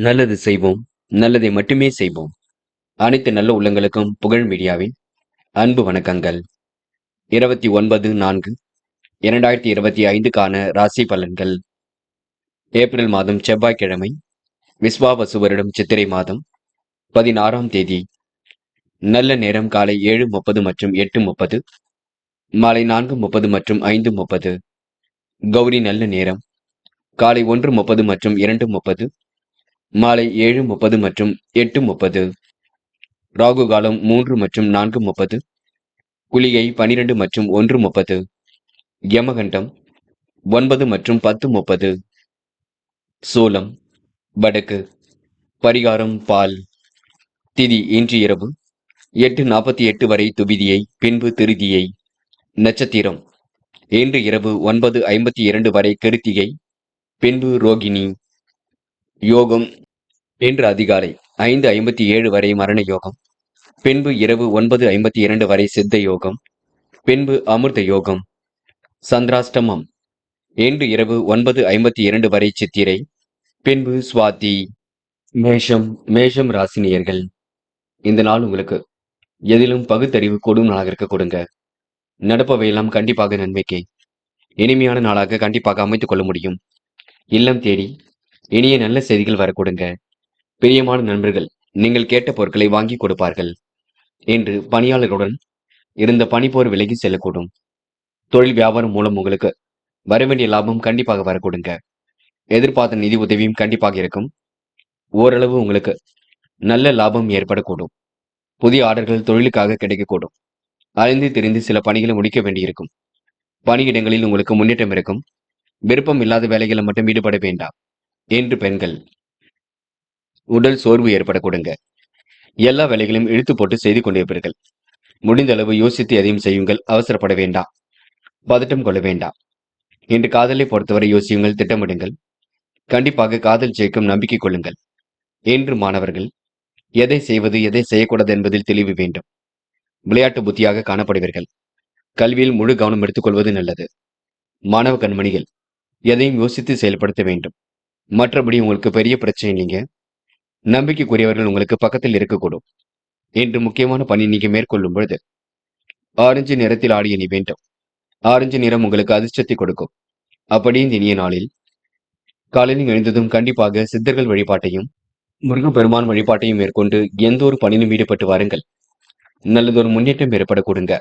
நல்லது செய்வோம், நல்லதை மட்டுமே செய்வோம். அனைத்து நல்ல உள்ளங்களுக்கும் புகழ் மீடியாவின் அன்பு வணக்கங்கள். 29/4/2025க்கான ராசி பலன்கள். ஏப்ரல் மாதம் செவ்வாய்க்கிழமை, விஸ்வாவசு வருடம் சித்திரை மாதம் 16ஆம் தேதி. நல்ல நேரம் காலை 7:30 மற்றும் 8:30, மாலை 4:30 மற்றும் 5:30. கௌரி நல்ல நேரம் காலை 1:30 மற்றும் 2:30, மாலை 7:30 மற்றும் 8:30. ராகு காலம் 3 மற்றும் 4:30, குளிகை 12 மற்றும் 1:30, யமகண்டம் 9 மற்றும் 10:30. சூலம் வடக்கு. பரிகாரம் பால். திதி இன்று இரவு 8:48 வரை துபிதியை, பின்பு திருதியை. நட்சத்திரம் இன்று இரவு 9:52 வரை கிருத்திகை, பின்பு ரோகிணி. யோகம் இன்று அதிகாலை 5:57 வரை மரண யோகம், பின்பு இரவு 9:52 வரை சித்த யோகம், பின்பு அமிர்த யோகம். சந்திராஷ்டமம் இன்று இரவு 9:52 வரை சித்திரை, பின்பு சுவாதி. மேஷம் ராசினியர்கள். இந்த நாள் உங்களுக்கு எதிலும் பகுத்தறிவு கூடும் நாளாக இருக்க கொடுங்க. நடப்பவையெல்லாம் கண்டிப்பாக நன்மைக்கே. இனிமையான நாளாக கண்டிப்பாக அமைத்துக் கொள்ள முடியும். இல்லம் தேடி இனிய நல்ல செய்திகள் வர கொடுங்க. பிரியமான நண்பர்கள் நீங்கள் கேட்ட பொருட்களை வாங்கி கொடுப்பார்கள். இன்று பணியாளர்களுடன் இருந்த பணிப்போர் விலகி செல்லக்கூடும். தொழில் வியாபாரம் மூலம் உங்களுக்கு வரவேண்டிய லாபம் கண்டிப்பாக வர கொடுங்க. எதிர்பார்த்த நிதி உதவியும் கண்டிப்பாக இருக்கும். ஓரளவு உங்களுக்கு நல்ல லாபம் ஏற்படக்கூடும். புதிய ஆர்டர்கள் தொழிலுக்காக கிடைக்கக்கூடும். அலைந்து திரிந்து சில பணிகளை முடிக்க வேண்டியிருக்கும். பணியிடங்களில் உங்களுக்கு முன்னேற்றம் இருக்கும். விருப்பம் இல்லாத வேலைகளை மட்டும் ஈடுபட வேண்டாம். என்று பெண்கள் உடல் சோர்வு ஏற்பட கொடுங்க. எல்லா வேலைகளையும் இழுத்து போட்டு செய்து கொண்டிருப்பீர்கள். முடிந்த அளவு யோசித்து எதையும் செய்யுங்கள். அவசரப்பட வேண்டாம். பதட்டம் கொள்ள வேண்டாம். இன்று காதலை பொறுத்தவரை யோசியுங்கள், திட்டமிடுங்கள். கண்டிப்பாக காதல் ஜெயிக்கும் நம்பிக்கை கொள்ளுங்கள். என்று மாணவர்கள் எதை செய்வது எதை செய்யக்கூடாது என்பதில் தெளிவு வேண்டும். விளையாட்டு புத்தியாக காணப்படுவீர்கள். கல்வியில் முழு கவனம் எடுத்துக்கொள்வது நல்லது. மாணவ கண்மணிகள் எதையும் யோசித்து செயல்படுத்த வேண்டும். மற்றபடி உங்களுக்கு பெரிய பிரச்சனை இல்லைங்க. நம்பிக்கைக்குரியவர்கள் உங்களுக்கு பக்கத்தில் இருக்கக்கூடும். இன்று முக்கியமான பணி நீங்க மேற்கொள்ளும் பொழுது ஆரஞ்சு நிறத்தில் ஆடிய நீ வேண்டும். ஆரஞ்சு நிறம் உங்களுக்கு அதிர்ஷ்டத்தை கொடுக்கும். அப்படி இந்த இனிய நாளில் காலையில் எழுந்ததும் கண்டிப்பாக சித்தர்கள் வழிபாட்டையும் முருகப்பெருமான் வழிபாட்டையும் மேற்கொண்டு எந்த ஒரு பணியிலும் ஈடுபட்டு வாருங்கள். நல்லதொரு முன்னேற்றம் ஏற்பட கொடுங்க.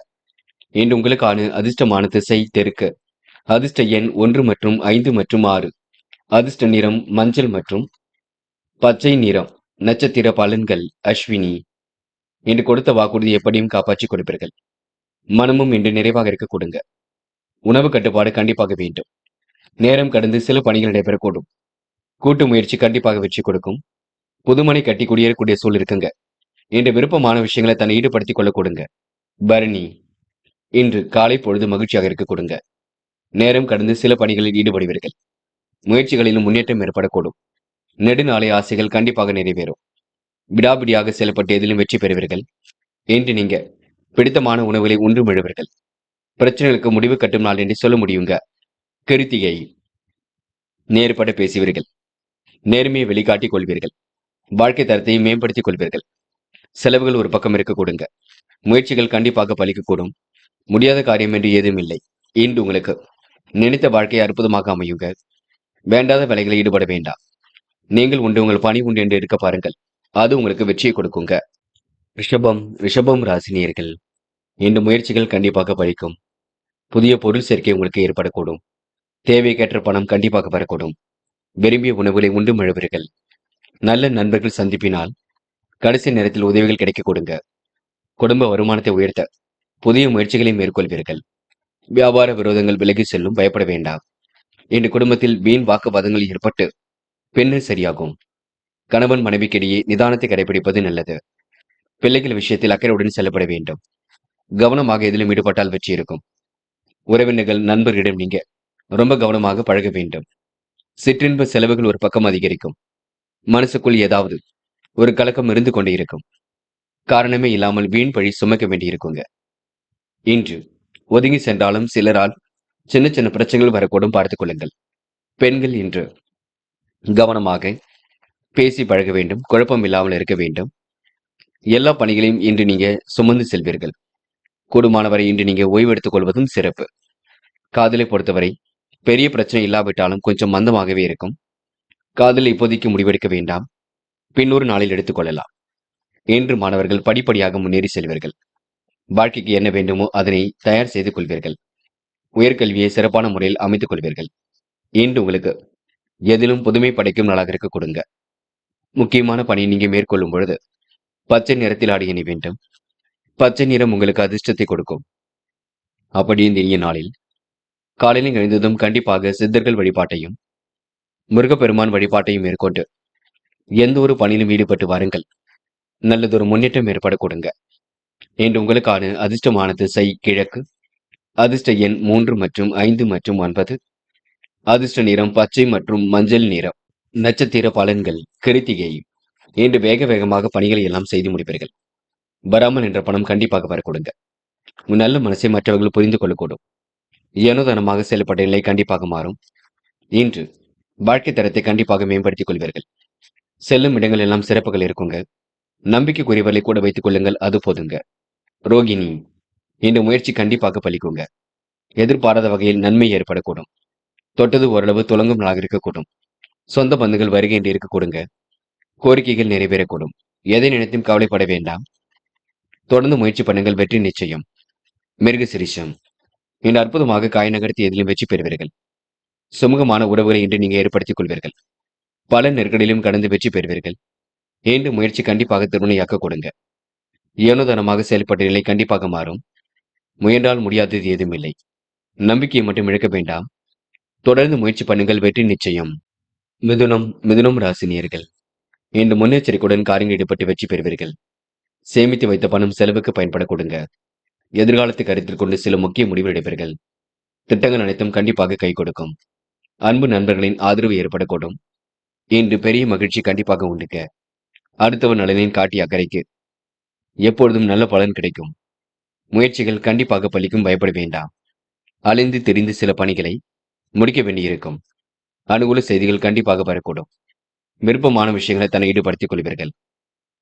இன்று உங்களுக்கான அதிர்ஷ்டமான திசை தெற்கு. அதிர்ஷ்ட எண் 1 மற்றும் 5 மற்றும் 6. அதிர்ஷ்ட நிறம் மஞ்சள் மற்றும் பச்சை நிறம். நட்சத்திர பலன்கள் அஸ்வினி. இன்று கொடுத்த வாக்குறுதி எப்படியும் காப்பாற்றி கொடுப்பீர்கள். மனமும் இன்று நிறைவாக இருக்க கொடுங்க. உணவு கட்டுப்பாடு கண்டிப்பாக வேண்டும். நேரம் கடந்து சில பணிகள் நடைபெறக்கூடும். கூட்டு முயற்சி கண்டிப்பாக வெற்றி கொடுக்கும். புதுமனை கட்டி குடியேறக்கூடிய சூழல் இருக்குங்க. இன்று விருப்பமான விஷயங்களை தன்னை ஈடுபடுத்திக் கொள்ள கொடுங்க. பரணி. இன்று காலை பொழுது மகிழ்ச்சியாக இருக்க கொடுங்க. நேரம் கடந்து சில பணிகளில் ஈடுபடுவீர்கள். முயற்சிகளிலும் முன்னேற்றம் ஏற்படக்கூடும். நெடுநாளை ஆசைகள் கண்டிப்பாக நிறைவேறும். விடாபிடியாக செயல்பட்டு எதிலும் வெற்றி பெறுவீர்கள். இன்று நீங்க பிடித்தமான உணவுகளை உண்டு விழுவீர்கள். பிரச்சனைகளுக்கு முடிவு கட்டும் நாள் என்று சொல்ல முடியுங்க. கிருத்திகை. நேர்பட பேசுவீர்கள். நேர்மையை வெளிக்காட்டிக் கொள்வீர்கள். வாழ்க்கை தரத்தை மேம்படுத்திக் கொள்வீர்கள். செலவுகள் ஒரு பக்கம் இருக்க கொடுங்க. முயற்சிகள் கண்டிப்பாக பலிக்கக்கூடும். முடியாத காரியம் என்று ஏதும் இல்லை. இன்று உங்களுக்கு நினைத்த வாழ்க்கை அற்புதமாக அமையுங்க. வேண்டாத வேலைகளை ஈடுபட வேண்டாம். நீங்கள் உண்டு உங்கள் பணி உண்டு என்று இருக்க பாருங்கள். அது உங்களுக்கு வெற்றியை கொடுக்குங்க. ரிஷபம் ராசினியர்கள். இந்த முயற்சிகள் கண்டிப்பாக பலிக்கும். புதிய பொருள் சேர்க்கை உங்களுக்கு ஏற்படக்கூடும். தேவைக்கேற்ற பணம் கண்டிப்பாக வரக்கூடும். விரும்பிய உணவுகளை உண்டு மழுவீர்கள். நல்ல நண்பர்கள் சந்திப்பினால் கடைசி நேரத்தில் உதவிகள் கிடைக்க கொடுங்க. குடும்ப வருமானத்தை உயர்த்த புதிய முயற்சிகளை மேற்கொள்வீர்கள். வியாபார விரோதங்கள் விலகி செல்லும், பயப்பட வேண்டாம். இன்று குடும்பத்தில் வீண் வாக்குவாதங்கள் ஏற்பட்டு பின்னர் சரியாகும். கணவன் மனைவிக்கிடையே நிதானத்தை கடைபிடிப்பது நல்லது. பிள்ளைகள் விஷயத்தில் அக்கறையுடன் செல்லப்பட வேண்டும். கவனமாக எதிலும் ஈடுபட்டால் வெற்றி இருக்கும். உறவினர்கள் நண்பர்களிடம் நீங்க ரொம்ப கவனமாக பழக வேண்டும். சிற்றின்ப செலவுகள் ஒரு பக்கம் அதிகரிக்கும். மனசுக்குள் ஏதாவது ஒரு கலக்கம் இருந்து கொண்டே இருக்கும். காரணமே இல்லாமல் வீண் பழி சுமக்க வேண்டியிருக்குங்க. இன்று ஒதுங்கி சென்றாலும் சிலரால் சின்ன சின்ன பிரச்சனைகள் வரக்கூடும், பார்த்துக் கொள்ளுங்கள். பெண்கள் இன்று கவனமாக பேசி பழக வேண்டும். குழப்பம் இல்லாமல் இருக்க வேண்டும். எல்லா பணிகளையும் இன்று நீங்க சுமந்து செல்வீர்கள். கூடுமானவரை இன்று நீங்க ஓய்வெடுத்துக் கொள்வதும் சிறப்பு. காதலை பொறுத்தவரை பெரிய பிரச்சனை இல்லாவிட்டாலும் கொஞ்சம் மந்தமாகவே இருக்கும். காதல் இப்போதைக்கு முடிவெடுக்க வேண்டாம். பின்னொரு நாளில் எடுத்துக் கொள்ளலாம். இன்று மாணவர்கள் படிப்படியாக முன்னேறி செல்வீர்கள். வாழ்க்கைக்கு என்ன வேண்டுமோ அதனை தயார் செய்து கொள்வீர்கள். உயர்கல்வியை சிறப்பான முறையில் அமைத்துக் கொள்வீர்கள். இன்று உங்களுக்கு எதிலும் புதுமை படைக்கும் நாளாக இருக்க கொடுங்க. முக்கியமான பணியை நீங்க மேற்கொள்ளும் பொழுது பச்சை நிறத்தில் ஆடை அணி வேண்டும். பச்சை நிறம் உங்களுக்கு அதிர்ஷ்டத்தை கொடுக்கும். அப்படி இந்த இனிய நாளில் காலையில் எழுந்ததும் கண்டிப்பாக சித்தர்கள் வழிபாட்டையும் முருகப்பெருமான் வழிபாட்டையும் மேற்கொண்டு எந்த ஒரு பணியிலும் ஈடுபட்டு வாருங்கள். நல்லதொரு முன்னேற்றம் ஏற்பட கொடுங்க. இன்று உங்களுக்கான அதிர்ஷ்டமான திசை கிழக்கு. அதிர்ஷ்ட எண் 3 மற்றும் 5 மற்றும் 9. அதிர்ஷ்ட நிறம் பச்சை மற்றும் மஞ்சள் நிறம். நட்சத்திர பலன்கள் கிருத்திகை. இன்று வேக வேகமாக பணிகளை எல்லாம் செய்து முடிப்பீர்கள். வராமல் என்ற பணம் கண்டிப்பாக வர கொடுங்க. உன் நல்ல மனசை மற்றவர்கள் புரிந்து கொள்ளக்கூடும். ஏனோதனமாக செயல்பட்ட நிலை கண்டிப்பாக மாறும். இன்று வாழ்க்கை தரத்தை கண்டிப்பாக மேம்படுத்திக் கொள்வீர்கள். செல்லும் இடங்கள் எல்லாம் சிறப்புகள் இருக்குங்க. நம்பிக்கைக்குரியவர்களை கூட வைத்துக் கொள்ளுங்கள், அது போதுங்க. ரோகிணி. இந்த முயற்சி கண்டிப்பாக பலிக்குங்க. எதிர்பாராத வகையில் நன்மை ஏற்படக்கூடும். தொட்டது ஓரளவு துலங்கும் நாளாக இருக்கக்கூடும். சொந்த பந்துகள் வருகை என்று இருக்க கொடுங்க. கோரிக்கைகள் நிறைவேறக்கூடும். எதை நினைத்தும் கவலைப்பட வேண்டாம். தொடர்ந்து முயற்சி பண்ணுங்கள், வெற்றி நிச்சயம். மிருக சிரிஷம். இன்று அற்புதமாக காய் நகர்த்தி எதிலும் வெற்றி பெறுவீர்கள். சுமூகமான உறவுகளை இன்று நீங்க ஏற்படுத்திக் கொள்வீர்கள். பல நெருக்கடியிலும் கடந்து வெற்றி பெறுவீர்கள். இன்று முயற்சி கண்டிப்பாக திருமணையாக்க கொடுங்க. ஏனோதனமாக செயல்பட்ட நிலை கண்டிப்பாக மாறும். முயன்றால் முடியாதது ஏதும் இல்லை. நம்பிக்கையை மட்டும் இழக்க வேண்டாம். தொடர்ந்து முயற்சி பண்ணுங்கள், வெற்றி நிச்சயம். மிதுனம் ராசினியர்கள். இன்று முன்னெச்சரிக்கையுடன் காரியங்கள் ஈடுபட்டு வெற்றி பெறுவீர்கள். சேமித்து வைத்த பணம் செலவுக்கு பயன்பட கொடுங்க. எதிர்காலத்தை கருத்தில் கொண்டு சில முக்கிய முடிவு எடுப்பீர்கள். திட்டங்கள் அனைத்தும் கண்டிப்பாக கை கொடுக்கும். அன்பு நண்பர்களின் ஆதரவு ஏற்படக்கூடும். இன்று பெரிய மகிழ்ச்சி கண்டிப்பாக உண்டுங்க. அடுத்தவர் நலனின் காட்டிய அக்கறைக்கு எப்பொழுதும் நல்ல பலன் கிடைக்கும். முயற்சிகள் கண்டிப்பாக பலிக்கும், பயப்பட வேண்டாம். அலைந்து தெரிந்து சில பணிகளை முடிக்க வேண்டியிருக்கும். அனுகூல செய்திகள் கண்டிப்பாக வரக்கூடும். விருப்பமான விஷயங்களை தன்னை ஈடுபடுத்திக் கொள்வீர்கள்.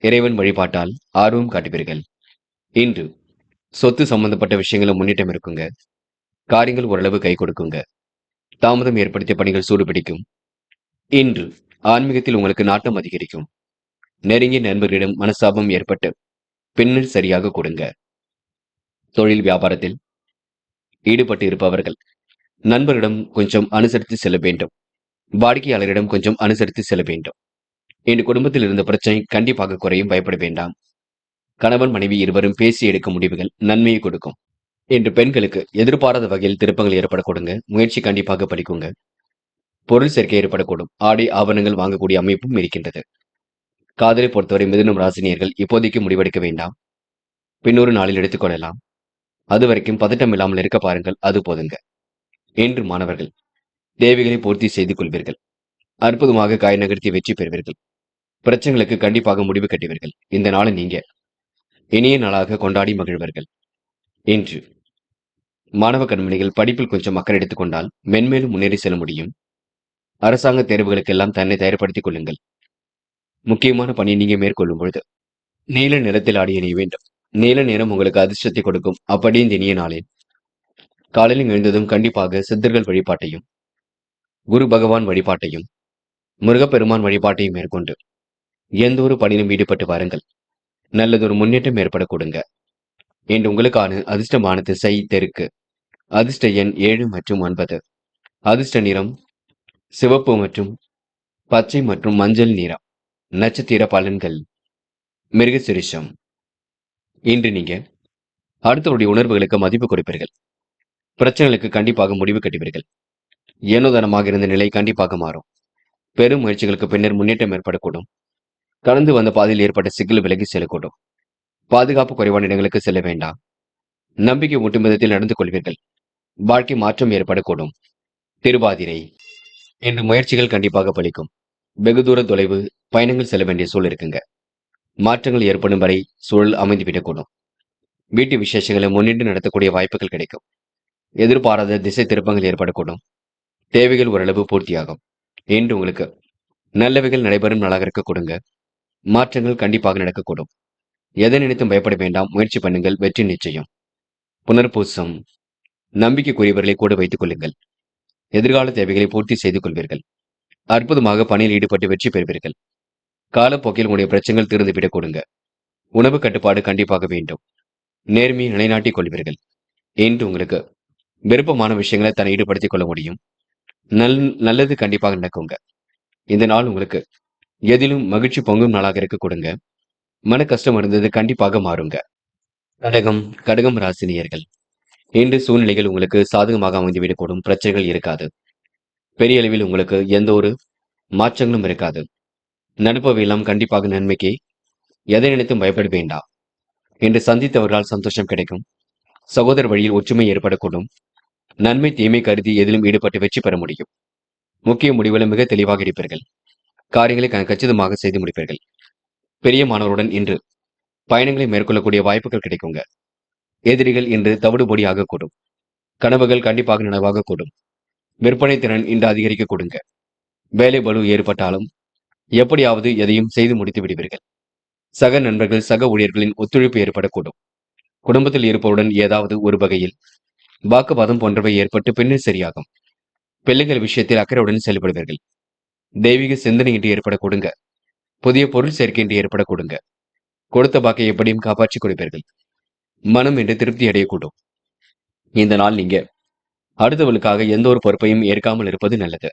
இறைவன் வழிபாட்டால் ஆர்வம் காட்டுவீர்கள். இன்று சொத்து சம்பந்தப்பட்ட விஷயங்கள முன்னேற்றம் இருக்குங்க. காரியங்கள் ஓரளவு கை கொடுக்குங்க. தாமதம் ஏற்படுத்திய பணிகள் சூடுபிடிக்கும். இன்று ஆன்மீகத்தில் உங்களுக்கு நாட்டம் அதிகரிக்கும். நெருங்கிய நண்பர்களிடம் மனஸ்தாபம் ஏற்பட்டு பின்னர் சரியாக கொடுங்க. தொழில் வியாபாரத்தில் ஈடுபட்டு இருப்பவர்கள் நண்பரிடம் கொஞ்சம் அனுசரித்து செல்ல வேண்டும். வாடிக்கையாளரிடம் கொஞ்சம் அனுசரித்து செல்ல வேண்டும். இன்று குடும்பத்தில் இருந்த பிரச்சனை கண்டிப்பாக குறையும், பயப்பட வேண்டாம். கணவன் மனைவி இருவரும் பேசி எடுக்கும் முடிவுகள் நன்மையை கொடுக்கும். இன்று பெண்களுக்கு எதிர்பாராத வகையில் திருப்பங்கள் ஏற்பட கொடுங்க. முயற்சி கண்டிப்பாக பலிக்குங்க. பொருள் சேர்க்கை ஏற்படக்கூடும். ஆடை ஆபரணங்கள் வாங்கக்கூடிய அமைப்பும் இருக்கின்றது. காதலை பொறுத்தவரை மிதுனம் ராசினியர்கள் இப்போதைக்கு முடிவெடுக்க வேண்டாம். பின்னொரு நாளில் எடுத்துக்கொள்ளலாம். அது வரைக்கும் பதட்டம் இல்லாமல் இருக்க பாருங்கள், அது போதுங்க. இன்று மாணவர்கள் தேவைகளை பூர்த்தி செய்து கொள்வீர்கள். அற்புதமாக காய் நகர்த்தி வெற்றி பெறுவீர்கள். பிரச்சனைகளுக்கு கண்டிப்பாக முடிவு கட்டுவீர்கள். இந்த நாளை நீங்க இனிய நாளாக கொண்டாடி மகிழ்வர்கள். இன்று மாணவ கண்மணிகள் படிப்பில் கொஞ்சம் அக்கறை எடுத்துக் கொண்டால் மென்மேலும் முன்னேறி செல்ல முடியும். அரசாங்க தேர்வுகளுக்கெல்லாம் தன்னை தயார்படுத்திக் கொள்ளுங்கள். முக்கியமான பணியை நீங்க மேற்கொள்ளும் பொழுது நீல நிறத்தில் ஆடி அணிய வேண்டும். நீல நிறம் உங்களுக்கு அதிர்ஷ்டத்தை கொடுக்கும். அப்படி இந்த இனிய நாளில் காலையில் எழுந்ததும் கண்டிப்பாக சித்தர்கள் வழிபாட்டையும் குரு பகவான் வழிபாட்டையும் முருகப்பெருமான் வழிபாட்டையும் மேற்கொண்டு எந்த ஒரு பணியிலும் ஈடுபட்டு வாருங்கள். நல்லதொரு முன்னேற்றம் ஏற்பட கொடுங்க. இன்று உங்களுக்கான அதிர்ஷ்டமான திசை தெற்கு. அதிர்ஷ்ட எண் 7 மற்றும் 9. அதிர்ஷ்ட நிறம் சிவப்பு மற்றும் பச்சை மற்றும் மஞ்சள் நிறம். நட்சத்திர பலன்கள் மிருகசிரிஷம். இன்று நீங்க அடுத்தவருடைய உணர்வுகளுக்கு மதிப்பு கொடுப்பீர்கள். பிரச்சனைகளுக்கு கண்டிப்பாக முடிவு கட்டுவீர்கள். ஏனோதனமாக இருந்த நிலை கண்டிப்பாக மாறும். பெரும் முயற்சிகளுக்கு பின்னர் முன்னேற்றம் ஏற்படக்கூடும். கடந்து வந்த பாதையில் ஏற்பட்ட சிக்கல் விலகி செல்லக்கூடும். பாதுகாப்பு குறைவான இடங்களுக்கு செல்ல வேண்டாம். நம்பிக்கை ஊட்டும் விதத்தில் நடந்து கொள்வீர்கள். வாழ்க்கை மாற்றம் ஏற்படக்கூடும். திருவாதிரை. இன்று முயற்சிகள் கண்டிப்பாக பலிக்கும். வெகு தூர தொலைவு பயணங்கள் செல்ல வேண்டிய சூழல் இருக்குங்க. மாற்றங்கள் ஏற்படும் வரை சூழல் அமைந்துவிடக்கூடும். வீட்டு விசேஷங்களை முன்னிட்டு நடத்தக்கூடிய வாய்ப்புகள் கிடைக்கும். எதிர்பாராத திசை திருப்பங்கள் ஏற்படக்கூடும். தேவைகள் ஓரளவு பூர்த்தியாகும். இன்று உங்களுக்கு நல்லவைகள் நடைபெறும் நாளாக இருக்க கொடுங்க. மாற்றங்கள் கண்டிப்பாக நடக்கக்கூடும். எதை நினைத்தும் பயப்பட வேண்டாம். முயற்சி பண்ணுங்கள். வெற்றி நிச்சயம். புனர்பூசம். நம்பிக்கைக்குரியவர்களை கூட வைத்துக் கொள்ளுங்கள். எதிர்கால தேவைகளை பூர்த்தி செய்து கொள்வீர்கள். அற்புதமாக பணியில் ஈடுபட்டு வெற்றி பெறுவீர்கள். காலப்போக்கில் உங்களுடைய பிரச்சனைகள் தீர்ந்துவிடக் கொடுங்க. உணவு கட்டுப்பாடு கண்டிப்பாக வேண்டும். நேர்மையை நிலைநாட்டிக் கொள்வீர்கள். என்று உங்களுக்கு விருப்பமான விஷயங்களை தன்னை ஈடுபடுத்திக் கொள்ள முடியும். நல்லது கண்டிப்பாக நடக்குங்க. இந்த நாள் உங்களுக்கு எதிலும் மகிழ்ச்சி பொங்கும் நாளாக இருக்க கொடுங்க. மன கஷ்டம் இருந்தது கண்டிப்பாக மாறுங்க. கடகம். கடகம் ராசினியர்கள். இன்று சூழ்நிலைகள் உங்களுக்கு சாதகமாக அமைந்துவிடக்கூடும். பிரச்சனைகள் இருக்காது. பெரிய அளவில் உங்களுக்கு எந்த ஒரு மாற்றங்களும் இருக்காது. நடப்பவையெல்லாம் கண்டிப்பாக நன்மைக்கு. எதை நினைத்தும் பயப்பட வேண்டாம். இன்று சந்தித்தவர்களால் சந்தோஷம் கிடைக்கும். சகோதர வழியில் ஒற்றுமை ஏற்படக்கூடும். நன்மை தீமை கருதி எதிலும் ஈடுபட்டு வெற்றி பெற முடியும். முக்கிய முடிவுகளை மிக தெளிவாக இருப்பீர்கள். காரியங்களை கச்சிதமாக செய்து முடிப்பீர்கள். பெரிய மாணவருடன் இன்று பயணங்களை மேற்கொள்ளக்கூடிய வாய்ப்புகள் கிடைக்குங்க. எதிரிகள் இன்று தவிடுபொடி ஆகக்கூடும். கனவுகள் கண்டிப்பாக நனவாக கூடும். விற்பனை திறன் இன்று அதிகரிக்க கொடுங்க. வேலை பளு ஏற்பட்டாலும் எப்படியாவது எதையும் செய்து முடித்து விடுவீர்கள். சக நண்பர்கள் சக ஊழியர்களின் ஒத்துழைப்பு ஏற்படக்கூடும். குடும்பத்தில் இருப்பவருடன் ஏதாவது ஒரு வகையில் வாக்குவாதம் போன்றவை ஏற்பட்டு பின்னர் சரியாகும். பிள்ளைகள் விஷயத்தில் அக்கறையுடன் செயல்படுவீர்கள். தெய்வீக சிந்தனை இன்று ஏற்பட கொடுங்க. புதிய பொருள் சேர்க்கை இன்று ஏற்பட கொடுங்க. கொடுத்த வாக்கை எப்படியும் காப்பாற்றிக் கொடுப்பீர்கள். மனம் என்று திருப்தி அடையக்கூடும். இந்த நாள் நீங்க அடுத்தவர்களுக்காக எந்த ஒரு பொறுப்பையும் ஏற்காமல் இருப்பது நல்லது.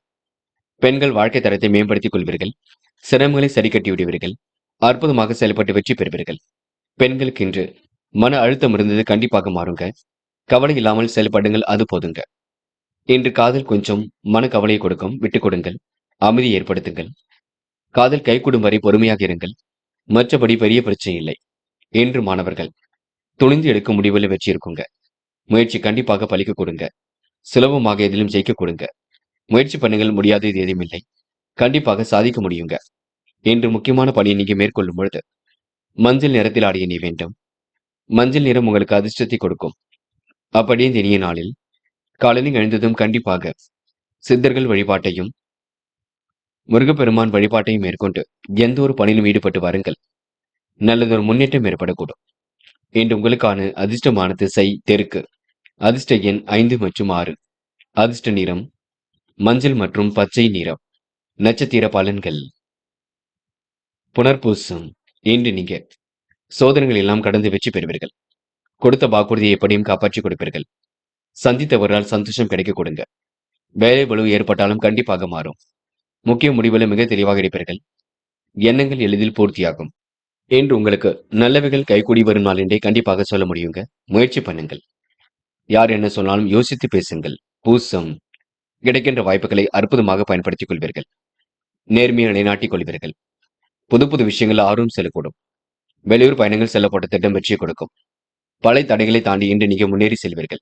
பெண்கள் வாழ்க்கை தரத்தை மேம்படுத்திக் கொள்வீர்கள். சிரமங்களை சரி கட்டி விடுவீர்கள். அற்புதமாக செயல்பட்டு வெற்றி பெறுவீர்கள். பெண்களுக்கு இன்று மன அழுத்தம் இருந்தது கண்டிப்பாக மாறுங்க. கவலை இல்லாமல் செயல்படுங்கள், அது போதுங்க. இன்று காதல் கொஞ்சம் மன கவலையை கொடுக்கும். விட்டுக் கொடுங்கள். அமைதி ஏற்படுத்துங்கள். காதல் கைகூடும் வரை பொறுமையாக இருங்கள். மற்றபடி பெரிய பிரச்சனை இல்லை. இன்று மாணவர்கள் துணிந்து எடுக்கும் முடிவில் வெற்றி இருக்குங்க. முயற்சி கண்டிப்பாக பலிக்க கொடுங்க. சுலபமாக எதிலும் ஜெயிக்க கொடுங்க. முயற்சி பண்ணுங்கள், முடியாதது எதுவும் இல்லை. கண்டிப்பாக சாதிக்க முடியுங்க. இன்று முக்கியமான பணியை நீங்க மேற்கொள்ளும் பொழுது மஞ்சள் நிறத்தில் ஆடிய நீ வேண்டும். மஞ்சள் நிறம் உங்களுக்கு அதிர்ஷ்டத்தை கொடுக்கும். அப்படியே இந்த இனிய நாளில் காலையில் எழுந்ததும் கண்டிப்பாக சித்தர்கள் வழிபாட்டையும் முருகப்பெருமான் வழிபாட்டையும் மேற்கொண்டு எந்த ஒரு பணியிலும் ஈடுபட்டு வாருங்கள். நல்லதொரு முன்னேற்றம் ஏற்படக்கூடும். இன்று உங்களுக்கான அதிர்ஷ்டமான திசை தெற்கு. அதிர்ஷ்ட எண் 5 மற்றும் 6. அதிர்ஷ்ட நிறம் மஞ்சள் மற்றும் பச்சை நிறம். நட்சத்திர பலன்கள். புனர்பூசம். இன்று நீங்க சோதனைகள் எல்லாம் கடந்து வெற்றி பெறுவீர்கள். கொடுத்த வாக்குறுதியை எப்படியும் காப்பாற்றிக் கொடுப்பீர்கள். சந்தித்தவரால் சந்தோஷம் கிடைக்க கொடுங்க. வேலை பளு ஏற்பட்டாலும் கண்டிப்பாக மாறும். முக்கிய முடிவுகளை மிக தெளிவாக இருப்பீர்கள். எண்ணங்கள் எளிதில் பூர்த்தியாகும். இன்று உங்களுக்கு நல்லவைகள் கைகூடி வரும் நாள் என்றே கண்டிப்பாக சொல்ல முடியுங்க. முயற்சி பண்ணுங்கள். யார் என்ன சொன்னாலும் யோசித்து பேசுங்கள். பூசம். கிடைக்கின்ற வாய்ப்புகளை அற்புதமாக பயன்படுத்திக் கொள்வீர்கள். நேர்மையை நிலைநாட்டிக் கொள்வீர்கள். புது புது விஷயங்கள் ஆர்வம் செல்லக்கூடும். வெளியூர் பயணங்கள் செல்லப்பட்ட திட்டம் வெற்றியை கொடுக்கும். பல தடைகளை தாண்டி இன்று நீங்க முன்னேறி செல்வீர்கள்.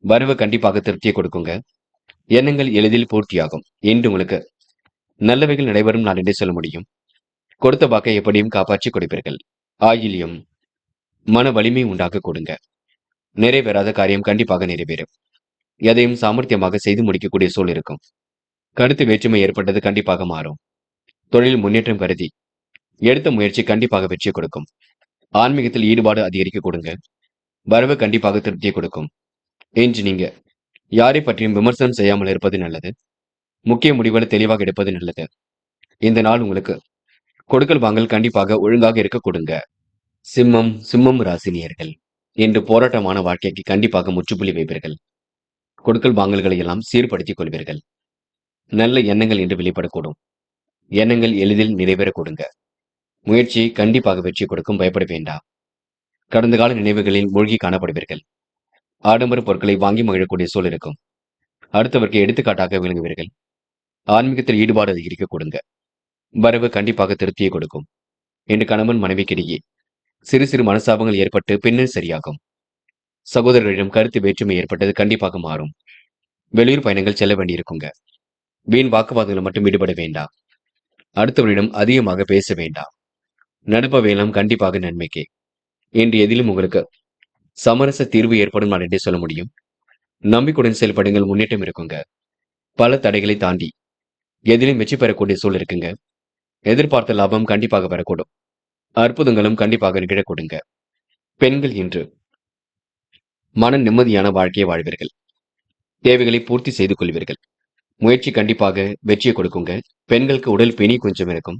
வரவு கண்டிப்பாக திருப்தியை கொடுக்குங்க. எண்ணங்கள் எளிதில் பூர்த்தியாகும். இன்று உங்களுக்கு நல்லவைகள் நடைபெறும் நாள் என்றே சொல்ல முடியும். கொடுத்த வாக்கை எப்படியும் காப்பாற்றி கொடுப்பீர்கள். ஆயில்யம். மன வலிமை உண்டாக்க கொடுங்க. நிறைவேறாத காரியம் கண்டிப்பாக நிறைவேறும். எதையும் சாமர்த்தியமாக செய்து முடிக்கக்கூடிய சூழல் இருக்கும். கருத்து வேற்றுமை ஏற்பட்டது கண்டிப்பாக மாறும். தொழில் முன்னேற்றம் கருதி எடுத்த முயற்சி கண்டிப்பாக வெற்றியை கொடுக்கும். ஆன்மீகத்தில் ஈடுபாடு அதிகரிக்க கொடுங்க. வரவு கண்டிப்பாக திருப்தியை கொடுக்கும். இன்று நீங்க யாரை பற்றியும் விமர்சனம் செய்யாமல் இருப்பது நல்லது. முக்கிய முடிவுகளை தெளிவாக எடுப்பது நல்லது. இந்த நாள் உங்களுக்கு கொடுக்கல் வாங்கல் கண்டிப்பாக ஒழுங்காக இருக்க கொடுங்க. சிம்மம் ராசினியர்கள். இன்று போராட்டமான வாழ்க்கைக்கு கண்டிப்பாக முற்றுப்புள்ளி வைப்பீர்கள். கொடுக்கல் வாங்கல்களை எல்லாம் சீர்படுத்திக் கொள்வீர்கள். நல்ல எண்ணங்கள் என்று வெளிப்படக்கூடும். எண்ணங்கள் எளிதில் நிறைவேற கொடுங்க. முயற்சி கண்டிப்பாக வெற்றி கொடுக்கும். பயப்பட வேண்டாம். கடந்த கால நினைவுகளில் மூழ்கி காணப்படுவீர்கள். ஆடம்பர பொருட்களை வாங்கி மகிழக்கூடிய சூழல் இருக்கும். அடுத்தவருக்கு எடுத்துக்காட்டாக விளங்குவீர்கள். ஆன்மீகத்தில் ஈடுபாடு அதிகரிக்க கொடுங்க. வரவு கண்டிப்பாக திருப்தியை கொடுக்கும். என்று கணவன் மனைவிக்கிடையே சிறு சிறு மனசாபங்கள் ஏற்பட்டு பின்னர் சரியாகும். சகோதரர்களிடம் கருத்து வேற்றுமை ஏற்பட்டது கண்டிப்பாக மாறும். வெளியூர் பயணங்கள் செல்ல வேண்டியிருக்குங்க. வீண் வாக்குவாதங்களை மட்டும் ஈடுபட வேண்டாம். அடுத்தவரிடம் அதிகமாக பேச வேண்டாம். நடப்பவையெல்லாம் கண்டிப்பாக நன்மைக்கே. இன்று எதிலும் உங்களுக்கு சமரச தீர்வு ஏற்படும் நாள் என்றே சொல்ல முடியும். நம்பிக்கையுடன் செயல்படுங்கள், முன்னேற்றம் இருக்குங்க. பல தடைகளை தாண்டி எதிலும் வெற்றி பெறக்கூடிய சூழல் இருக்குங்க. எதிர்பார்த்த லாபம் கண்டிப்பாக வரக்கூடும். அற்புதங்களும் கண்டிப்பாக நிகழக்கூடுங்க. பெண்கள் இன்று மன நிம்மதியான வாழ்க்கையை வாழ்வீர்கள். தேவைகளை பூர்த்தி செய்து கொள்வீர்கள். முயற்சி கண்டிப்பாக வெற்றியை கொடுக்குங்க. பெண்களுக்கு உடல் பிணி கொஞ்சம் இருக்கும்.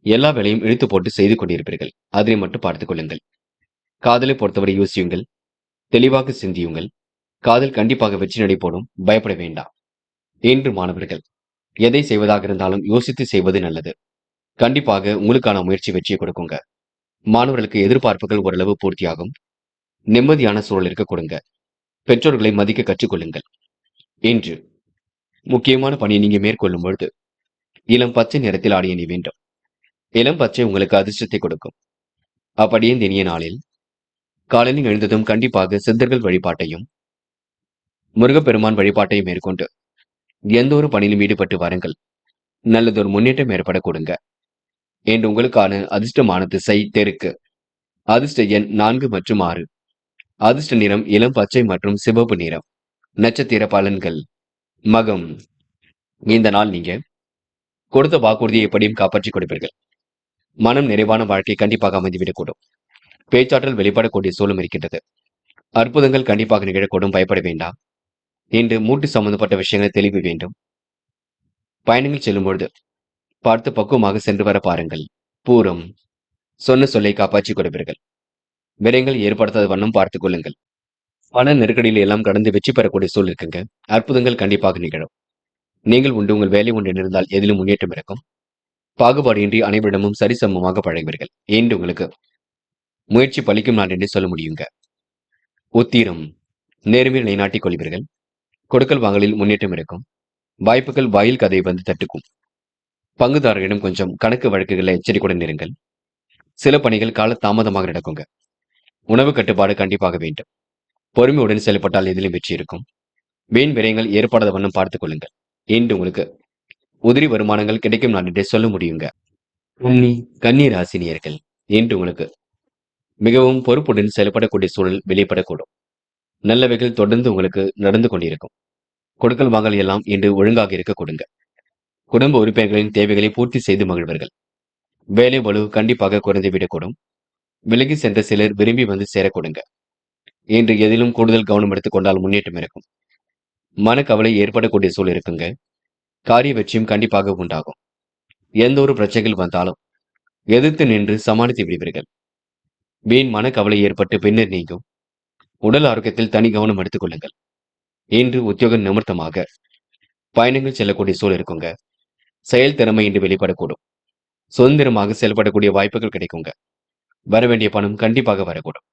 எல்லா வேலையும் இழுத்து போட்டு செய்து கொண்டிருப்பீர்கள். அதனை மட்டும் பார்த்துக் கொள்ளுங்கள். காதலை பொறுத்தவரை யோசியுங்கள். தெளிவாக சிந்தியுங்கள். காதல் கண்டிப்பாக வெற்றி நடை போடும். பயப்பட வேண்டாம். இன்று மாணவர்கள் எதை செய்வதாக இருந்தாலும் யோசித்து செய்வது நல்லது. கண்டிப்பாக உங்களுக்கான முயற்சி வெற்றியை கொடுக்குங்க. மாணவர்களுக்கு எதிர்பார்ப்புகள் ஓரளவு பூர்த்தியாகும். நிம்மதியான சூழல் இருக்க கொடுங்க. பெற்றோர்களை மதிக்க கற்றுக்கொள்ளுங்கள். இன்று முக்கியமான பணியை நீங்க மேற்கொள்ளும் பொழுது இளம் பச்சை நிறத்தில் ஆடிய நீ வேண்டும். இளம் பச்சை உங்களுக்கு அதிர்ஷ்டத்தை கொடுக்கும். அப்படியே இந்த இனிய நாளில் காலையில் எழுந்ததும் கண்டிப்பாக சித்தர்கள் வழிபாட்டையும் முருகப்பெருமான் வழிபாட்டையும் மேற்கொண்டு எந்த ஒரு பணியிலும் ஈடுபட்டு வாருங்கள். நல்லதொரு முன்னேற்றம் ஏற்பட கொடுங்க. என்று உங்களுக்கான அதிர்ஷ்டமான திசை தெற்கு. அதிர்ஷ்ட எண் 4 மற்றும் 6. அதிர்ஷ்ட நிறம் இளம் பச்சை மற்றும் சிவப்பு நிறம். நட்சத்திர பலன்கள். மகம். இந்த நாள் நீங்க கொடுத்த வாக்குறுதியை எப்படியும் காப்பாற்றிக் கொடுப்பீர்கள். மனம் நிறைவான வாழ்க்கை கண்டிப்பாக அமைந்துவிடக்கூடும். பேச்சாற்றல் வெளிப்படக்கூடிய சூழலும் இருக்கின்றது. அற்புதங்கள் கண்டிப்பாக நிகழக்கூடும். பயப்பட வேண்டாம். இன்று மூட்டு சம்பந்தப்பட்ட விஷயங்களை தெளிவு வேண்டும். பயணங்கள் செல்லும் பொழுது பார்த்து பக்குவமாக சென்று வர பாருங்கள். பூரம். சொன்ன சொல்லை காப்பாற்றிக் கொடுப்பீர்கள். விரயங்கள் ஏற்படுத்தாத வண்ணம் பார்த்துக் கொள்ளுங்கள். பண நெருக்கடியில் எல்லாம் கடந்து வெற்றி பெறக்கூடிய சூழல் இருக்குங்க. அற்புதங்கள் கண்டிப்பாக நிகழும். நீங்கள் உண்டு உங்கள் வேலை ஒன்று இருந்தால் எதிலும் முன்னேற்றம் இருக்கும். பாகுபாடின்றி அனைவரிடமும் சரிசமமாக பழகுவீர்கள். என்று உங்களுக்கு முயற்சி பலிக்கும் நாள் என்று சொல்ல முடியுங்க. உத்திரம். நேர்மையை நிலைநாட்டிக் கொள்வீர்கள். கொடுக்கல் வாங்கலில் முன்னேற்றம் இருக்கும். வாய்ப்புகள் வாயில் கதை வந்து தட்டுக்கும். பங்குதாரர்களிடம் கொஞ்சம் கணக்கு வழக்குகளை எச்சரிக்கையுடன் இருங்கள். சில பணிகள் கால தாமதமாக நடக்குங்க. உணவு கட்டுப்பாடு கண்டிப்பாக வேண்டும். பொறுமையுடன் செயல்பட்டால் எதிலும் வெற்றி இருக்கும். வீண் விரயங்கள் ஏற்படாத வண்ணம் பார்த்துக் கொள்ளுங்கள். என்று உங்களுக்கு உதிரி வருமானங்கள் கிடைக்கும் நாள் என்றே சொல்ல முடியுங்க. கன்னி ராசினியர்கள் என்று உங்களுக்கு மிகவும் பொறுப்புடன் செயல்படக்கூடிய சூழல் வெளிப்படக்கூடும். நல்லவைகள் தொடர்ந்து உங்களுக்கு நடந்து கொண்டிருக்கும். கொடுக்கல் வாங்கல் எல்லாம் இன்று ஒழுங்காக இருக்க கொடுங்க. குடும்ப உறுப்பினர்களின் தேவைகளை பூர்த்தி செய்து மகிழ்வர்கள். வேலை பளு கண்டிப்பாக குறைந்து விடக்கூடும். விலகி சென்ற சிலர் விரும்பி வந்து சேரக்கூடுங்க. இன்று எதிலும் கூடுதல் கவனம் எடுத்துக் கொண்டால் முன்னேற்றம் இருக்கும். மனக்கவலை ஏற்படக்கூடிய சூழல் இருக்குங்க. காரிய வெற்றியும் கண்டிப்பாக உண்டாகும். எந்த ஒரு பிரச்சனைகள் வந்தாலும் எதிர்த்து நின்று சமாளித்து விடுவீர்கள். வீண் மனக்கவலை ஏற்பட்டு பின்னர் நீங்கும். உடல் ஆரோக்கியத்தில் தனி கவனம் எடுத்துக் கொள்ளுங்கள். இன்று உத்தியோக நிமித்தமாக பயணங்கள் செல்லக்கூடிய சூழல் இருக்குங்க. செயல் திறமை இன்று வெளிப்படக்கூடும். சுதந்திரமாக செயல்படக்கூடிய வாய்ப்புகள் கிடைக்குங்க. வரவேண்டிய பணம் கண்டிப்பாக வரக்கூடும்.